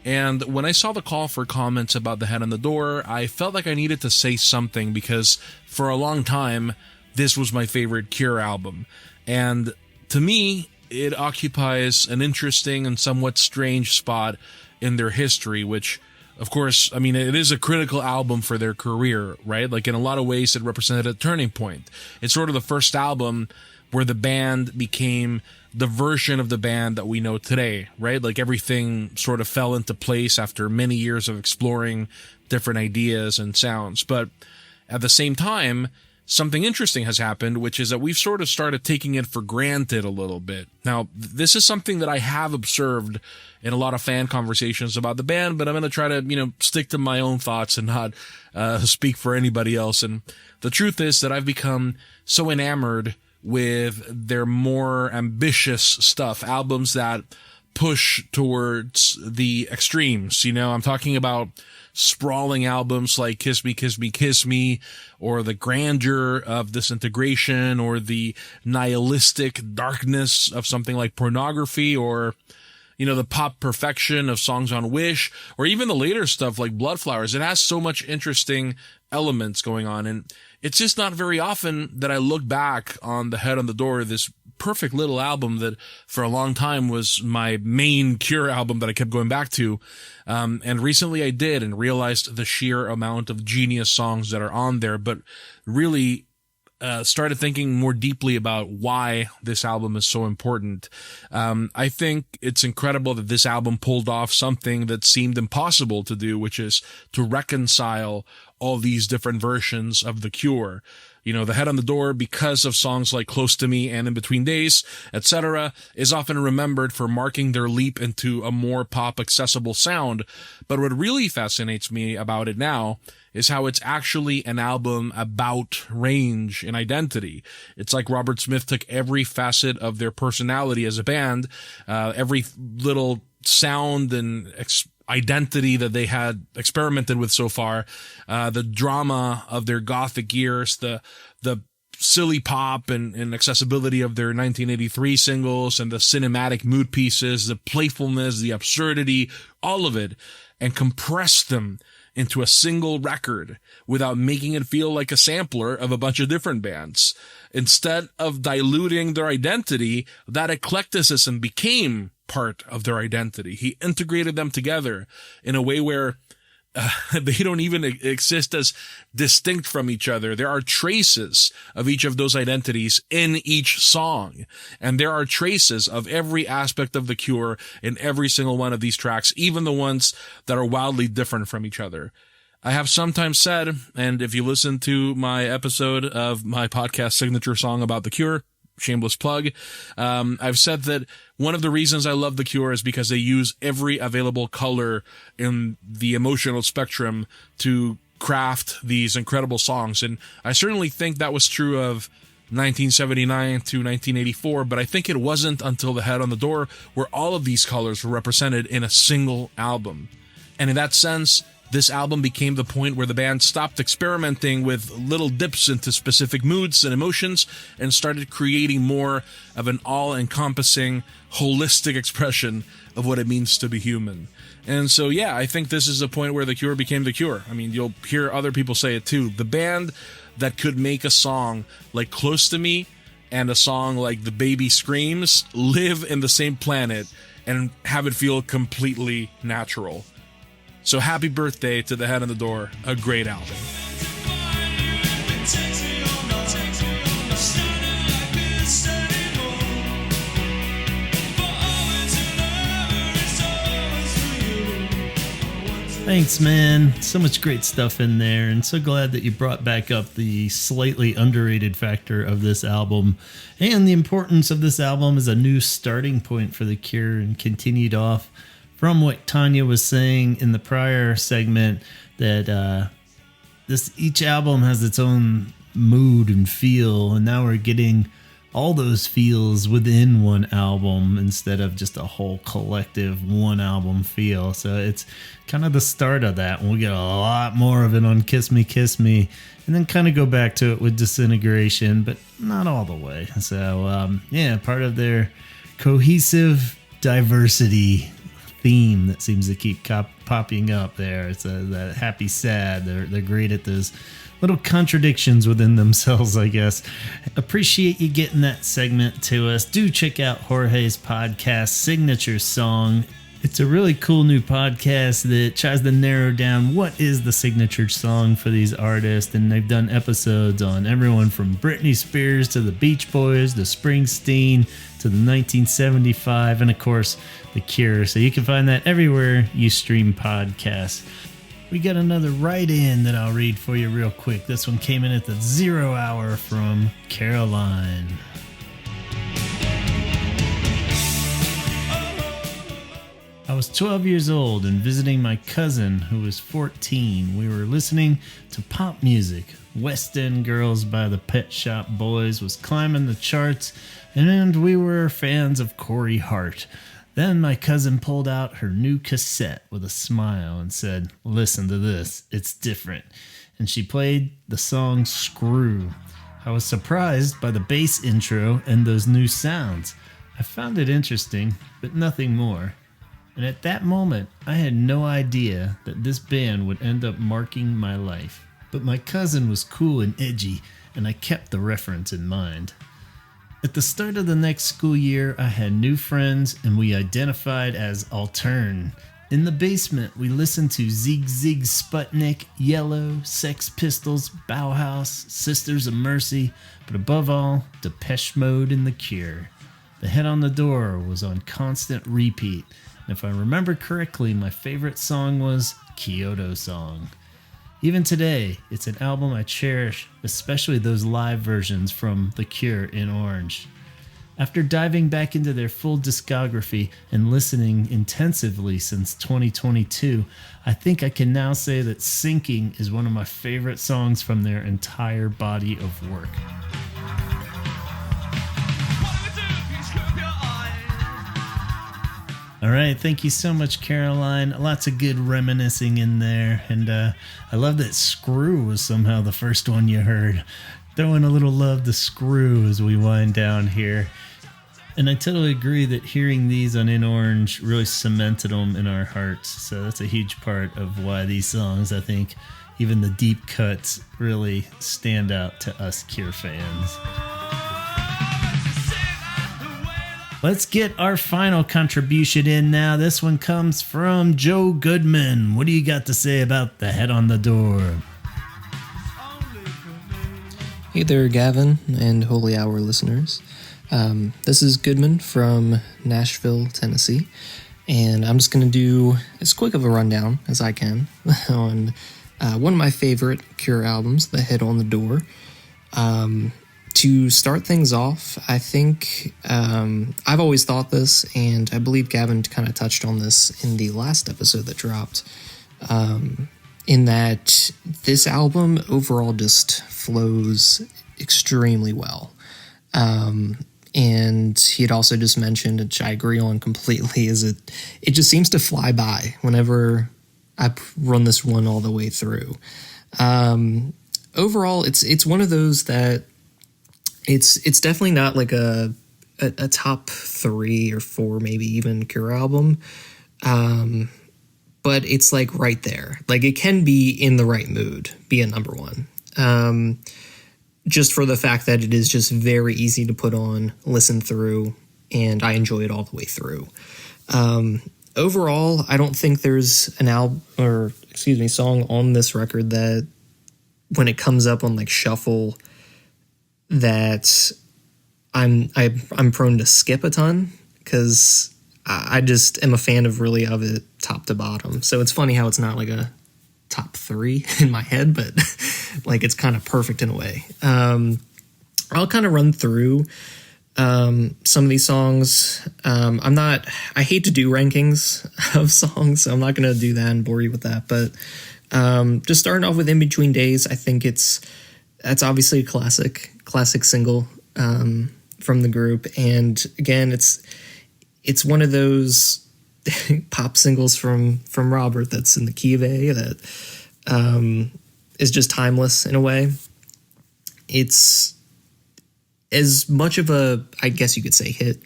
And when I saw the call for comments about The Head on the Door, I felt like I needed to say something because for a long time, this was my favorite Cure album. And to me, it occupies an interesting and somewhat strange spot in their history, which, of course, I mean, it is a critical album for their career, right? Like in a lot of ways, it represented a turning point. It's sort of the first album where the band became the version of the band that we know today, right? Like everything sort of fell into place after many years of exploring different ideas and sounds. But at the same time, something interesting has happened, which is that we've sort of started taking it for granted a little bit. Now, this is something that I have observed in a lot of fan conversations about the band, but I'm going to try to, stick to my own thoughts and not speak for anybody else. And the truth is that I've become so enamored with their more ambitious stuff, albums that push towards the extremes. I'm talking about sprawling albums like Kiss Me, Kiss Me, Kiss Me, or the grandeur of Disintegration, or the nihilistic darkness of something like Pornography, or the pop perfection of songs on Wish, or even the later stuff like Bloodflowers. It has so much interesting elements going on, and it's just not very often that I look back on The Head on the Door, this perfect little album that for a long time was my main Cure album that I kept going back to. And recently I did and realized the sheer amount of genius songs that are on there, but really started thinking more deeply about why this album is so important. I think it's incredible that this album pulled off something that seemed impossible to do, which is to reconcile all these different versions of The Cure. The Head on the Door, because of songs like Close to Me and In Between Days, etc., is often remembered for marking their leap into a more pop accessible sound. But what really fascinates me about it now is how it's actually an album about range and identity. It's like Robert Smith took every facet of their personality as a band, every little sound and identity that they had experimented with so far, the drama of their gothic years, the silly pop and accessibility of their 1983 singles, and the cinematic mood pieces, the playfulness, the absurdity, all of it, and compressed them into a single record without making it feel like a sampler of a bunch of different bands. Instead of diluting their identity, that eclecticism became part of their identity. He integrated them together in a way where they don't even exist as distinct from each other. There are traces of each of those identities in each song. And there are traces of every aspect of The Cure in every single one of these tracks, even the ones that are wildly different from each other. I have sometimes said, and if you listen to my episode of my podcast Signature Song about The Cure, shameless plug, I've said that one of the reasons I love The Cure is because they use every available color in the emotional spectrum to craft these incredible songs. And I certainly think that was true of 1979 to 1984, but I think it wasn't until The Head on the Door where all of these colors were represented in a single album. And in that sense, this album became the point where the band stopped experimenting with little dips into specific moods and emotions and started creating more of an all-encompassing, holistic expression of what it means to be human. And so, yeah, I think this is the point where The Cure became The Cure. I mean, you'll hear other people say it too. The band that could make a song like Close to Me and a song like The Baby Screams live in the same planet and have it feel completely natural. So happy birthday to The Head on the Door, a great album. Thanks, man. So much great stuff in there, and so glad that you brought back up the slightly underrated factor of this album and the importance of this album as a new starting point for The Cure, and continued off from what Tanya was saying in the prior segment, that each album has its own mood and feel, and now we're getting all those feels within one album instead of just a whole collective one album feel. So it's kind of the start of that, and we'll get a lot more of it on Kiss Me, Kiss Me, and then kind of go back to it with Disintegration, but not all the way. So part of their cohesive diversity theme that seems to keep popping up there. It's that happy sad. They're great at those little contradictions within themselves, I guess. Appreciate you getting that segment to us. Do check out Jorge's podcast, Signature Song. It's a really cool new podcast that tries to narrow down what is the signature song for these artists, and they've done episodes on everyone from Britney Spears to the Beach Boys to Springsteen to the 1975, and of course The Cure. So you can find that everywhere you stream podcasts. We got another write-in that I'll read for you real quick. This one came in at the 0 hour from Caroline. I was 12 years old and visiting my cousin who was 14. We were listening to pop music. West End Girls by the Pet Shop Boys was climbing the charts, and we were fans of Corey Hart. Then my cousin pulled out her new cassette with a smile and said, "Listen to this, it's different." And she played the song Screw. I was surprised by the bass intro and those new sounds. I found it interesting, but nothing more. And at that moment, I had no idea that this band would end up marking my life. But my cousin was cool and edgy, and I kept the reference in mind. At the start of the next school year, I had new friends, and we identified as Altern. In the basement, we listened to Zig Zig Sputnik, Yellow, Sex Pistols, Bauhaus, Sisters of Mercy, but above all, Depeche Mode and The Cure. The Head on the Door was on constant repeat, and if I remember correctly, my favorite song was Kyoto Song. Even today, it's an album I cherish, especially those live versions from The Cure in Orange. After diving back into their full discography and listening intensively since 2022, I think I can now say that Sinking is one of my favorite songs from their entire body of work. All right, thank you so much, Caroline. Lots of good reminiscing in there, and I love that Screw was somehow the first one you heard. Throwing a little love to Screw as we wind down here. And I totally agree that hearing these on In Orange really cemented them in our hearts. So that's a huge part of why these songs, I think, even the deep cuts, really stand out to us Cure fans. Let's get our final contribution in now. This one comes from Joe Goodman. What do you got to say about The Head on the Door? Hey there, Gavin and Holy Hour listeners. This is Goodman from Nashville, Tennessee, and I'm just going to do as quick of a rundown as I can on one of my favorite Cure albums, The Head on the Door. To start things off, I think I've always thought this, and I believe Gavin kind of touched on this in the last episode that dropped, in that this album overall just flows extremely well. And he had also just mentioned, which I agree on completely, is it just seems to fly by whenever I run this one all the way through. Overall, it's one of those that it's definitely not like a top 3 or 4, maybe even Cure album. But it's like right there. Like it can be in the right mood, be a number 1. Just for the fact that it is just very easy to put on, listen through, and I enjoy it all the way through. Overall, I don't think there's an song on this record that when it comes up on like shuffle that I'm prone to skip a ton, because I just am a fan of it top to bottom. So it's funny how it's not like a top 3 in my head, but like it's kind of perfect in a way. I'll kind of run through some of these songs. I hate to do rankings of songs, so I'm not going to do that and bore you with that. But just starting off with In Between Days, I think that's obviously a classic single from the group. And again, it's one of those pop singles from Robert that's in the key of A that is just timeless in a way. It's as much of a, I guess you could say, hit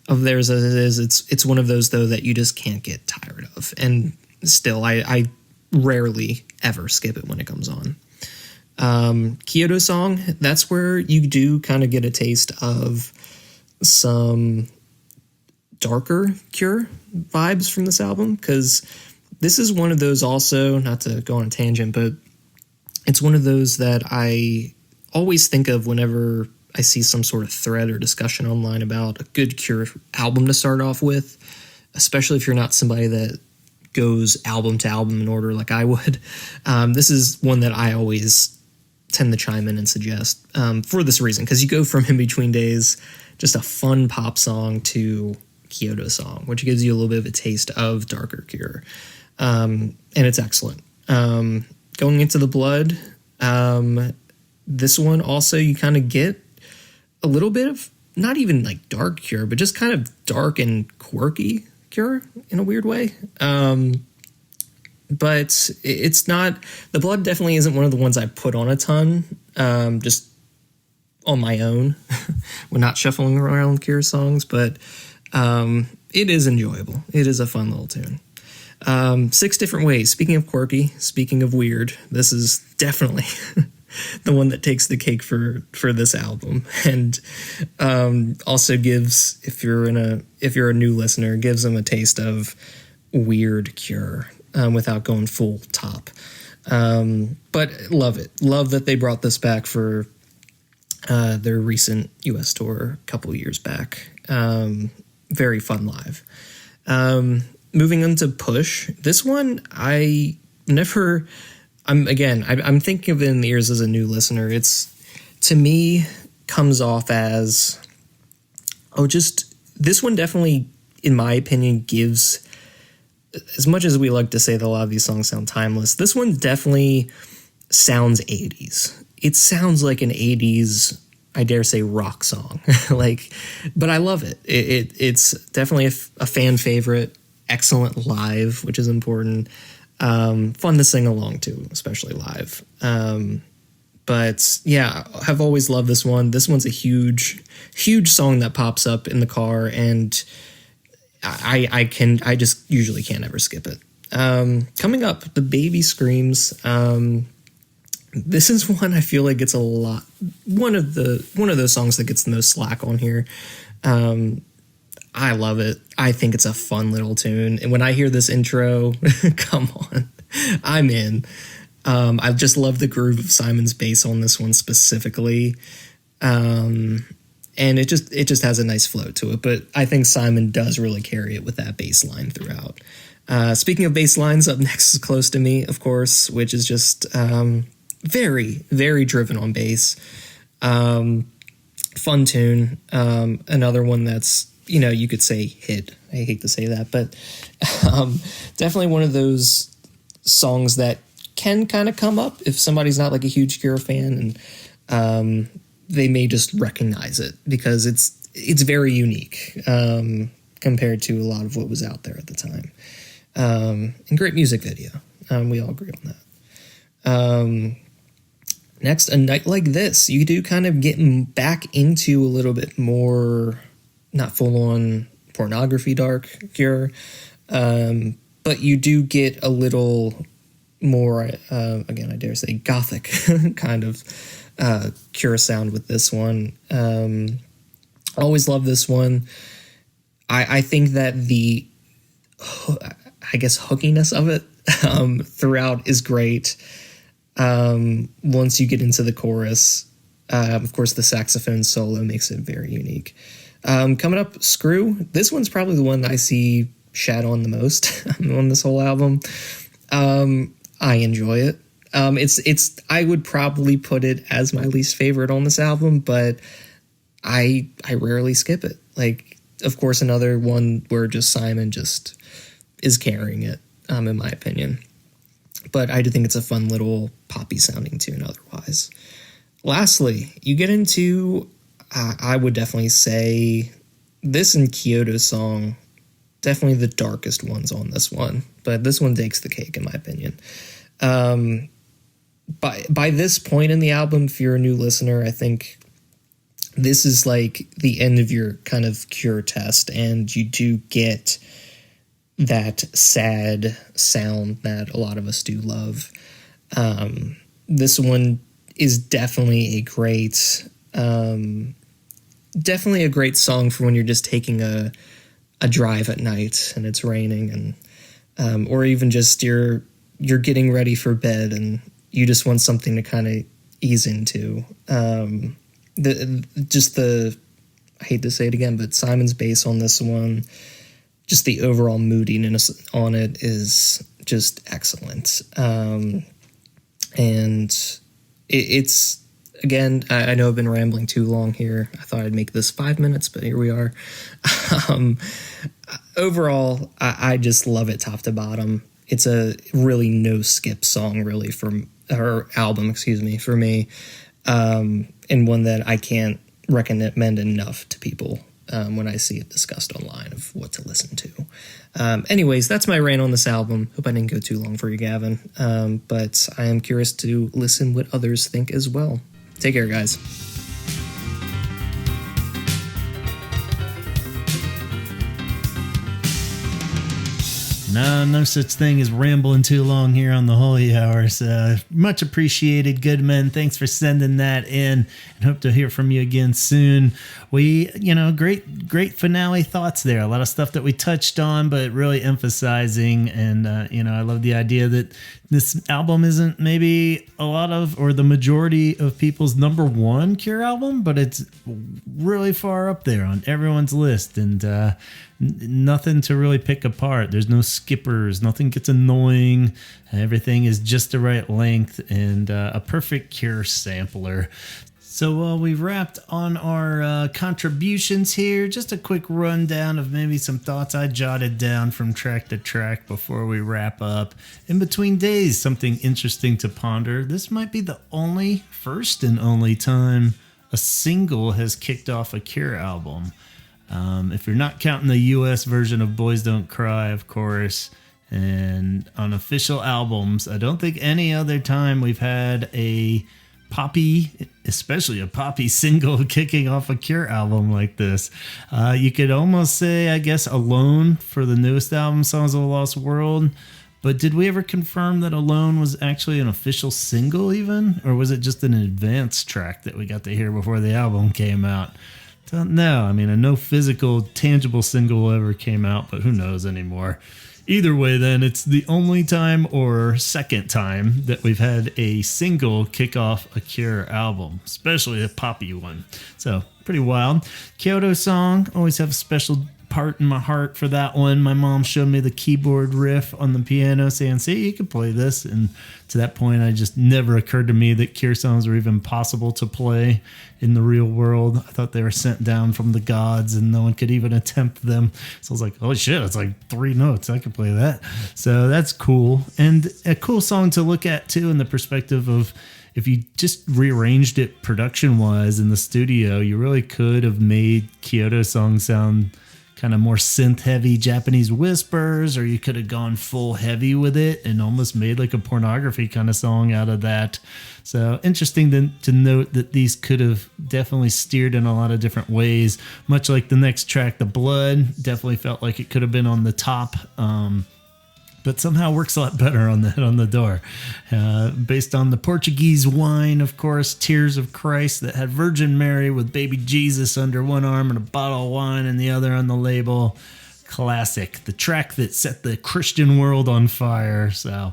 of theirs as it is. It's one of those, though, that you just can't get tired of. And still, I rarely ever skip it when it comes on. Kyoto Song, that's where you do kind of get a taste of some darker Cure vibes from this album, because this is one of those also, not to go on a tangent, but it's one of those that I always think of whenever I see some sort of thread or discussion online about a good Cure album to start off with, especially if you're not somebody that goes album to album in order like I would. This is one that I always tend to chime in and suggest for this reason, because you go from In Between Days, just a fun pop song, to Kyoto Song, which gives you a little bit of a taste of darker Cure. And it's excellent. Going Into the Blood, this one also you kind of get a little bit of, not even like dark Cure, but just kind of dark and quirky Cure in a weird way. But it's not, The Blood definitely isn't one of the ones I put on a ton, just on my own when not shuffling around Cure songs, but it is enjoyable. It is a fun little tune. 6 Different Ways. Speaking of quirky, speaking of weird, this is definitely the one that takes the cake for this album, and also gives, if you're a new listener, gives them a taste of weird Cure without going full top. But love it. Love that they brought this back for their recent US tour a couple years back. Very fun live. Moving on to Push. This one, I'm thinking of it in the ears as a new listener. It's, to me, comes off as, this one definitely, in my opinion, gives, as much as we like to say that a lot of these songs sound timeless, this one definitely sounds 80s. It sounds like an 80s, I dare say, rock song. But I love it. It's definitely a fan favorite. Excellent live, which is important. Fun to sing along to, especially live. But yeah, I've always loved this one. This one's a huge song that pops up in the car, and I just usually can't ever skip it. Coming up, The Baby Screams. This is one I feel like gets a lot. One of those songs that gets the most slack on here. I love it. I think it's a fun little tune. And when I hear this intro, come on, I'm in. I just love the groove of Simon's bass on this one specifically. And it just has a nice flow to it. But I think Simon does really carry it with that bass line throughout. Speaking of bass lines, up next is Close to Me, of course, which is just very, very driven on bass. Fun tune. Another one that's, you could say hit. I hate to say that, but definitely one of those songs that can kind of come up if somebody's not like a huge Cure fan, and they may just recognize it because it's very unique compared to a lot of what was out there at the time. And great music video. We all agree on that. Next, A Night Like This. You do kind of get back into a little bit more, not full-on pornography dark Cure, but you do get a little more, again, I dare say, gothic kind of Cure sound with this one. Always love this one. I think that the, hookiness of it throughout is great. Once you get into the chorus, of course, the saxophone solo makes it very unique. Coming up, Screw. This one's probably the one I see shat on the most on this whole album. I enjoy it. It's I would probably put it as my least favorite on this album, but I rarely skip it. Like, of course, another one where just Simon just is carrying it, in my opinion. But I do think it's a fun little poppy sounding tune otherwise. Lastly, you get into, I would definitely say, this and Kyoto Song, definitely the darkest ones on this one. But this one takes the cake, in my opinion. By this point in the album, if you're a new listener, I think this is like the end of your kind of Cure test, and you do get that sad sound that a lot of us do love. This one is definitely a great song for when you're just taking a drive at night and it's raining, and or even just you're getting ready for bed and you just want something to kind of ease into. I hate to say it again, but Simon's bass on this one, just the overall moodiness on it is just excellent. And it's, again, I know I've been rambling too long here. I thought I'd make this 5 minutes, but here we are. Overall, I just love it top to bottom. It's a really no skip song, really, for me. And one that I can't recommend enough to people when I see it discussed online of what to listen to. Anyways, that's my rant on this album. Hope I didn't go too long for you, Gavin. But I am curious to listen what others think as well. Take care, guys. No such thing as rambling too long here on the Holy Hours. Much appreciated, Goodman. Thanks for sending that in, and hope to hear from you again soon. We, great finale thoughts there. A lot of stuff that we touched on, but really emphasizing. And, I love the idea that this album isn't maybe a lot of, or the majority of people's number one Cure album, but it's really far up there on everyone's list, and nothing to really pick apart. There's no skippers, nothing gets annoying. Everything is just the right length, and a perfect Cure sampler. So we've wrapped on our contributions here. Just a quick rundown of maybe some thoughts I jotted down from track to track before we wrap up. In between days, something interesting to ponder. This might be the first and only time a single has kicked off a Cure album. If you're not counting the US version of Boys Don't Cry, of course, and on official albums, I don't think any other time we've had a poppy, especially a poppy single kicking off a Cure album like this. You could almost say, I guess, Alone for the newest album, Songs of the Lost World. But did we ever confirm that Alone was actually an official single even? Or was it just an advanced track that we got to hear before the album came out? Don't know. I mean, no physical, tangible single ever came out, but who knows anymore. Either way, then, it's the only time or second time that we've had a single kick off a Cure album, especially a poppy one. So, pretty wild. Kyoto Song, always have a special part in my heart for that one. My mom showed me the keyboard riff on the piano, saying, see, you can play this. And to that point, it just never occurred to me that Cure songs were even possible to play in the real world. I thought they were sent down from the gods and no one could even attempt them. So I was like, holy shit, it's like 3 notes. I could play that. So that's cool. And a cool song to look at, too, in the perspective of if you just rearranged it production-wise in the studio, you really could have made Kyoto Song sound kind of more synth-heavy Japanese whispers, or you could have gone full heavy with it and almost made like a pornography kind of song out of that. So interesting to note that these could have definitely steered in a lot of different ways, much like the next track, The Blood, definitely felt like it could have been on the top, but somehow works a lot better on the door. Based on the Portuguese wine, of course, Tears of Christ, that had Virgin Mary with baby Jesus under one arm and a bottle of wine in the other on the label. Classic. The track that set the Christian world on fire. So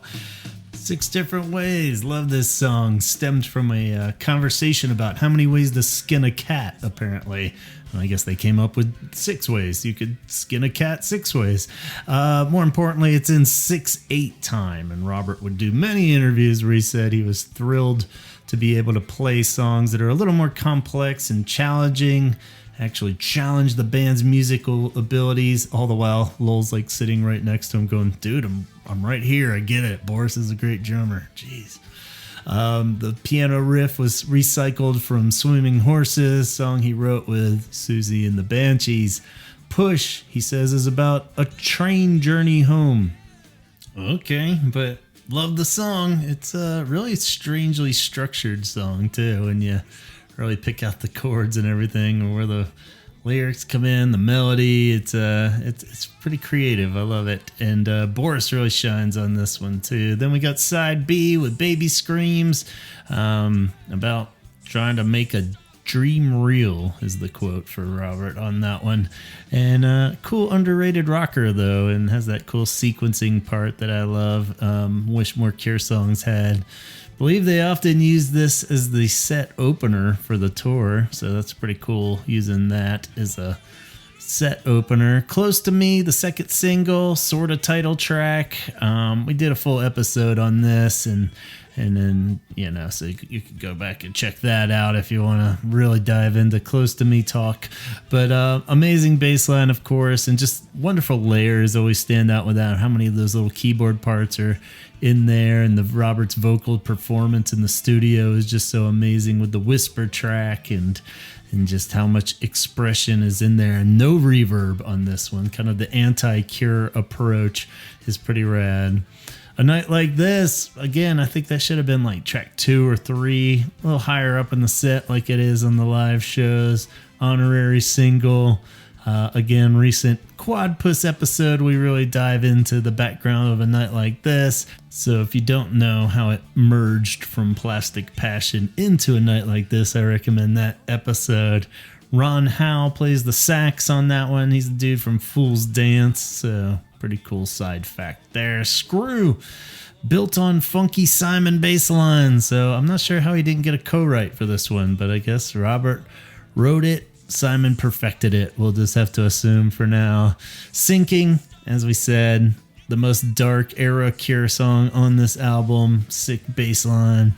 6 different ways. Love this song. Stemmed from a conversation about how many ways to skin a cat, apparently. And I guess they came up with 6 ways. You could skin a cat 6 ways. More importantly, it's in 6/8 time. And Robert would do many interviews where he said he was thrilled to be able to play songs that are a little more complex and challenging, actually challenge the band's musical abilities, all the while Lowell's like sitting right next to him going, dude, I'm right here, I get it, Boris is a great drummer. Jeez. The piano riff was recycled from Swimming Horses, song he wrote with Susie and the Banshees. Push, he says, is about a train journey home. Okay, but love the song. It's a really strangely structured song too, and you really pick out the chords and everything, or where the lyrics come in, the melody. It's pretty creative. I love it. And Boris really shines on this one too. Then we got side B with Baby Screams, about trying to make a dream real is the quote for Robert on that one. And cool underrated rocker though, and has that cool sequencing part that I love. Wish more Cure songs had. Believe they often use this as the set opener for the tour, so that's pretty cool using that as a set opener. Close to Me, the second single, sort of title track. We did a full episode on this, and then, you know, so you could go back and check that out if you want to really dive into Close to Me talk. But amazing bass line, of course, and just wonderful layers always stand out with that. How many of those little keyboard parts are in there, and the Robert's vocal performance in the studio is just so amazing with the whisper track and just how much expression is in there, and no reverb on this one. Kind of the anti-Cure approach is pretty rad. A Night Like This, again, I think that should have been like track 2 or 3, a little higher up in the set like it is on the live shows. Honorary single. Again, recent Quadpuss episode, we really dive into the background of A Night Like This. So if you don't know how it merged from Plastic Passion into A Night Like This, I recommend that episode. Ron Howe plays the sax on that one. He's the dude from Fool's Dance, so pretty cool side fact there. Screw, built on funky Simon bass line, so I'm not sure how he didn't get a co-write for this one, but I guess Robert wrote it, Simon perfected it. We'll just have to assume for now. Sinking, as we said, the most dark era Cure song on this album. Sick bass line.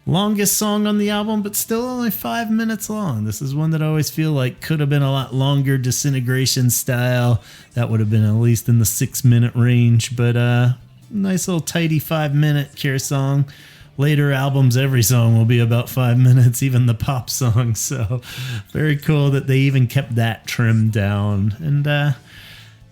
Longest song on the album, but still only 5 minutes long. This is one that I always feel like could have been a lot longer, Disintegration style. That would have been at least in the 6-minute range, but nice little tidy 5-minute Cure song. Later albums, every song will be about 5 minutes, even the pop songs. So very cool that they even kept that trimmed down. And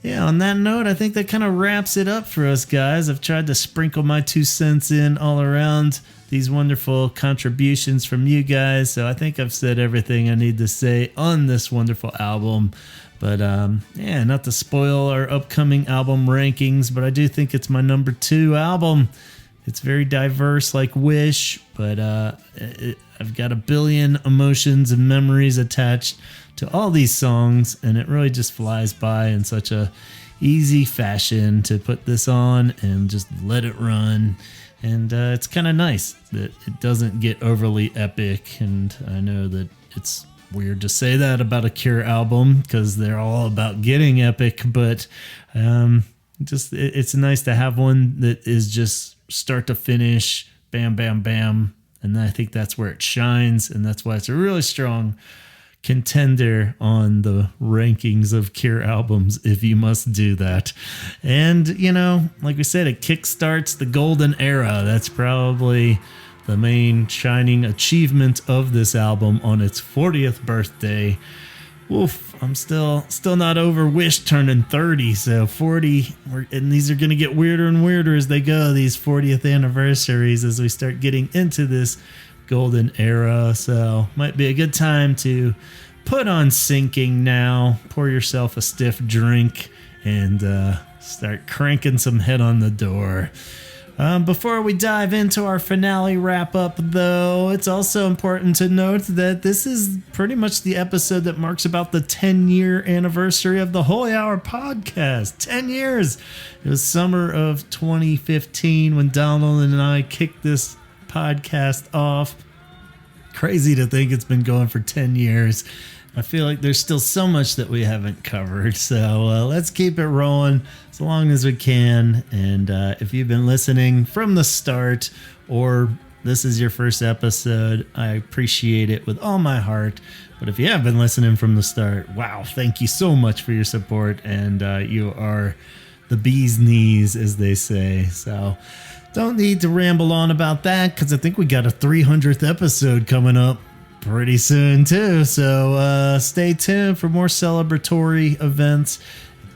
yeah, on that note, I think that kind of wraps it up for us guys. I've tried to sprinkle my 2 cents in all around these wonderful contributions from you guys. So I think I've said everything I need to say on this wonderful album. But yeah, not to spoil our upcoming album rankings, but I do think it's my number 2 album. It's very diverse like Wish, but I've got a billion emotions and memories attached to all these songs, and it really just flies by in such a easy fashion to put this on and just let it run. And it's kind of nice that it doesn't get overly epic, and I know that it's weird to say that about a Cure album because they're all about getting epic, but it's nice to have one that is just start to finish, bam, bam, bam. And I think that's where it shines. And that's why it's a really strong contender on the rankings of Cure albums, if you must do that. And, you know, like we said, it kickstarts the golden era. That's probably the main shining achievement of this album on its 40th birthday. Oof, I'm still not over Wish turning 30, so 40, and these are going to get weirder and weirder as they go, these 40th anniversaries, as we start getting into this golden era. So might be a good time to put on Sinking now, pour yourself a stiff drink, and start cranking some Head on the Door. Before we dive into our finale wrap up, though, it's also important to note that this is pretty much the episode that marks about the 10-year anniversary of the Holy Hour podcast. 10 years! It was summer of 2015 when Donald and I kicked this podcast off. Crazy to think it's been going for 10 years. I feel like there's still so much that we haven't covered, so let's keep it rolling as long as we can. And if you've been listening from the start, or this is your first episode, I appreciate it with all my heart. But if you have been listening from the start, wow, thank you so much for your support, and you are the bee's knees, as they say. So don't need to ramble on about that, because I think we got a 300th episode coming up pretty soon too, so stay tuned for more celebratory events.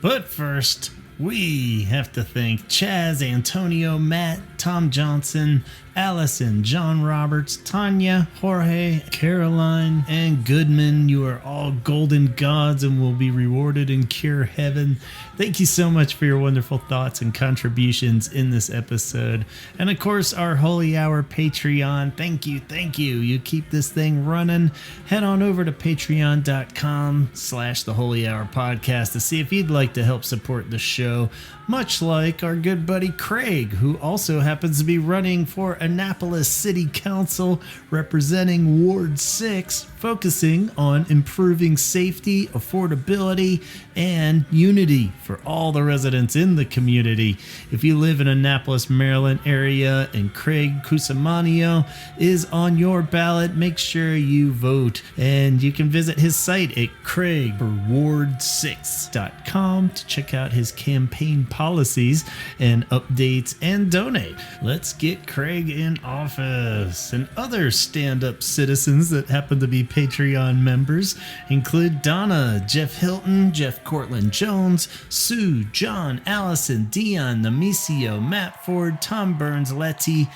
But first, we have to thank Chaz, Antonio, Matt, Tom Johnson, Allison, John Roberts, Tanya, Jorge, Caroline, and Goodman. You are all golden gods and will be rewarded in Cure Heaven. Thank you so much for your wonderful thoughts and contributions in this episode. And of course, our Holy Hour Patreon. Thank you, thank you. You keep this thing running. Head on over to patreon.com/The Holy Hour Podcast to see if you'd like to help support the show. Much like our good buddy Craig, who also happens to be running for Annapolis City Council representing Ward 6, focusing on improving safety, affordability, and unity for all the residents in the community. If you live in Annapolis, Maryland area and Craig Cusimano is on your ballot, make sure you vote. And you can visit his site at craigforward6.com to check out his campaign policies and updates and donate. Let's get Craig in office. And other stand-up citizens that happen to be Patreon members include Donna, Jeff Hilton, Jeff Cortland Jones, Sue, John, Allison, Dion, Namicio, Matt Ford, Tom Burns, Letty,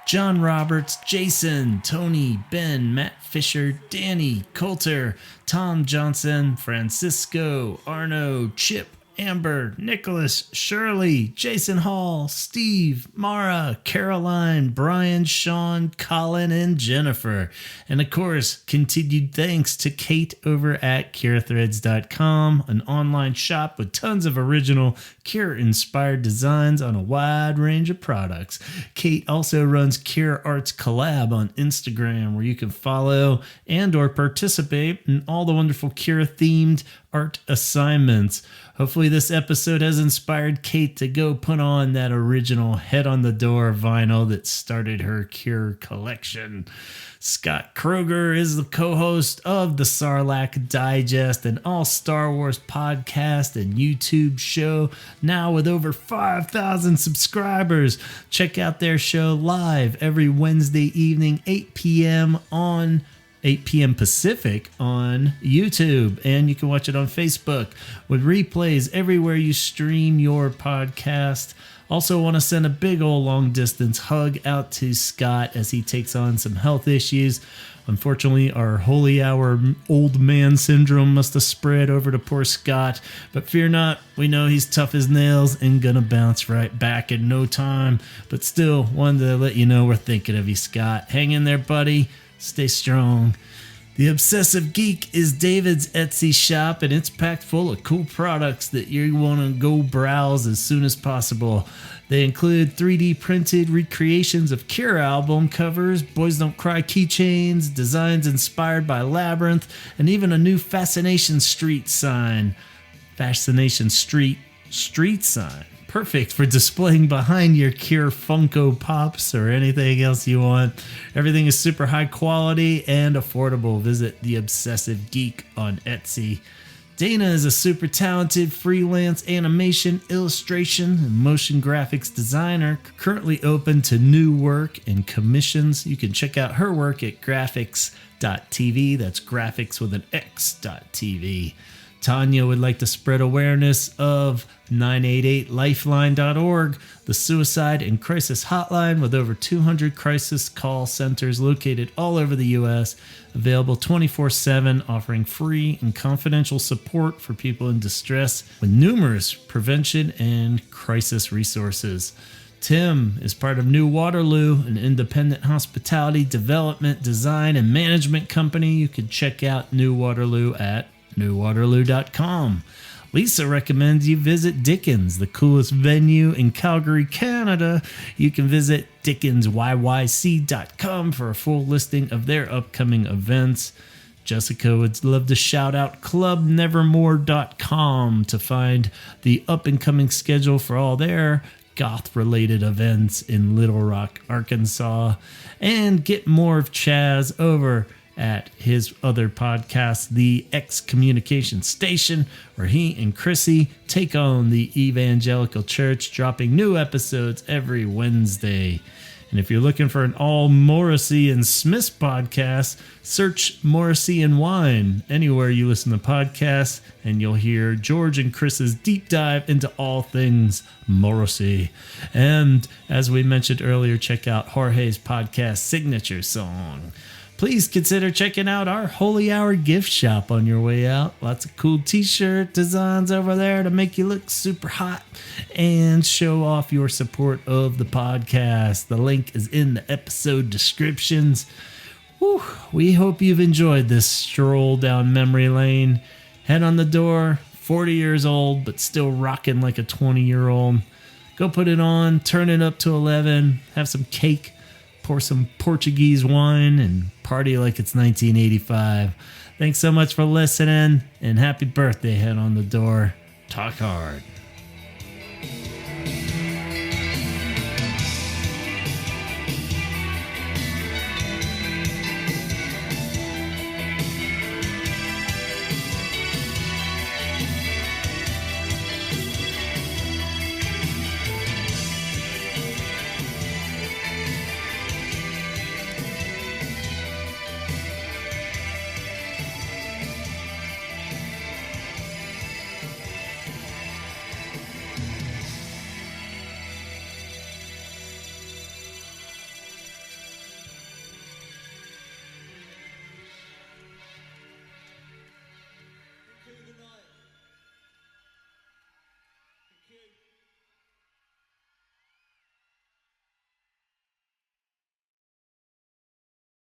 John Roberts, Jason, Tony, Ben, Matt Fisher, Danny, Coulter, Tom Johnson, Francisco, Arno, Chip, Amber, Nicholas, Shirley, Jason Hall, Steve, Mara, Caroline, Brian, Sean, Colin, and Jennifer. And of course, continued thanks to Kate over at CureThreads.com, an online shop with tons of original Cure-inspired designs on a wide range of products. Kate also runs Cure Arts Collab on Instagram, where you can follow and or participate in all the wonderful Cure-themed art assignments. Hopefully this episode has inspired Kate to go put on that original Head on the Door vinyl that started her Cure collection. Scott Kroger is the co-host of the Sarlacc Digest, an all Star Wars podcast and YouTube show, now with over 5,000 subscribers. Check out their show live every Wednesday evening, 8 p.m. Pacific on YouTube, and you can watch it on Facebook with replays everywhere you stream your podcast. Also want to send a big old long distance hug out to Scott as he takes on some health issues. Unfortunately, our Holy Hour old man syndrome must have spread over to poor Scott, but fear not, we know he's tough as nails and gonna bounce right back in no time. But still, wanted to let you know we're thinking of you, Scott. Hang in there, buddy. Stay strong. The Obsessive Geek is David's Etsy shop, and it's packed full of cool products that you want to go browse as soon as possible. They include 3D printed recreations of Cure album covers, Boys Don't Cry keychains, designs inspired by Labyrinth, and even a new Fascination Street sign. Fascination Street sign. Perfect for displaying behind your Cure Funko Pops or anything else you want. Everything is super high quality and affordable. Visit The Obsessive Geek on Etsy. Dana is a super talented freelance animation, illustration, and motion graphics designer, currently open to new work and commissions. You can check out her work at graphics.tv. That's graphics with an X.tv. Tanya would like to spread awareness of 988lifeline.org, the suicide and crisis hotline with over 200 crisis call centers located all over the U.S., available 24/7, offering free and confidential support for people in distress with numerous prevention and crisis resources. Tim is part of New Waterloo, an independent hospitality development, design, and management company. You can check out New Waterloo at newwaterloo.com. Lisa recommends you visit Dickens, the coolest venue in Calgary, Canada. You can visit dickensyyc.com for a full listing of their upcoming events. Jessica would love to shout out clubnevermore.com to find the up-and-coming schedule for all their goth-related events in Little Rock, Arkansas. And get more of Chaz over at his other podcast, The Excommunication Station, where he and Chrissy take on the Evangelical Church, dropping new episodes every Wednesday. And if you're looking for an all Morrissey and Smiths podcast, search Morrissey and Wine anywhere you listen to podcasts, and you'll hear George and Chris's deep dive into all things Morrissey. And as we mentioned earlier, check out Jorge's podcast Signature Song. Please consider checking out our Holy Hour gift shop on your way out. Lots of cool t-shirt designs over there to make you look super hot and show off your support of the podcast. The link is in the episode descriptions. Whew, we hope you've enjoyed this stroll down memory lane. Head on the door, 40 years old, but still rocking like a 20-year-old. Go put it on, turn it up to 11, have some cake, pour some Portuguese wine, and party like it's 1985. Thanks so much for listening, and happy birthday, Head on the Door. Talk hard.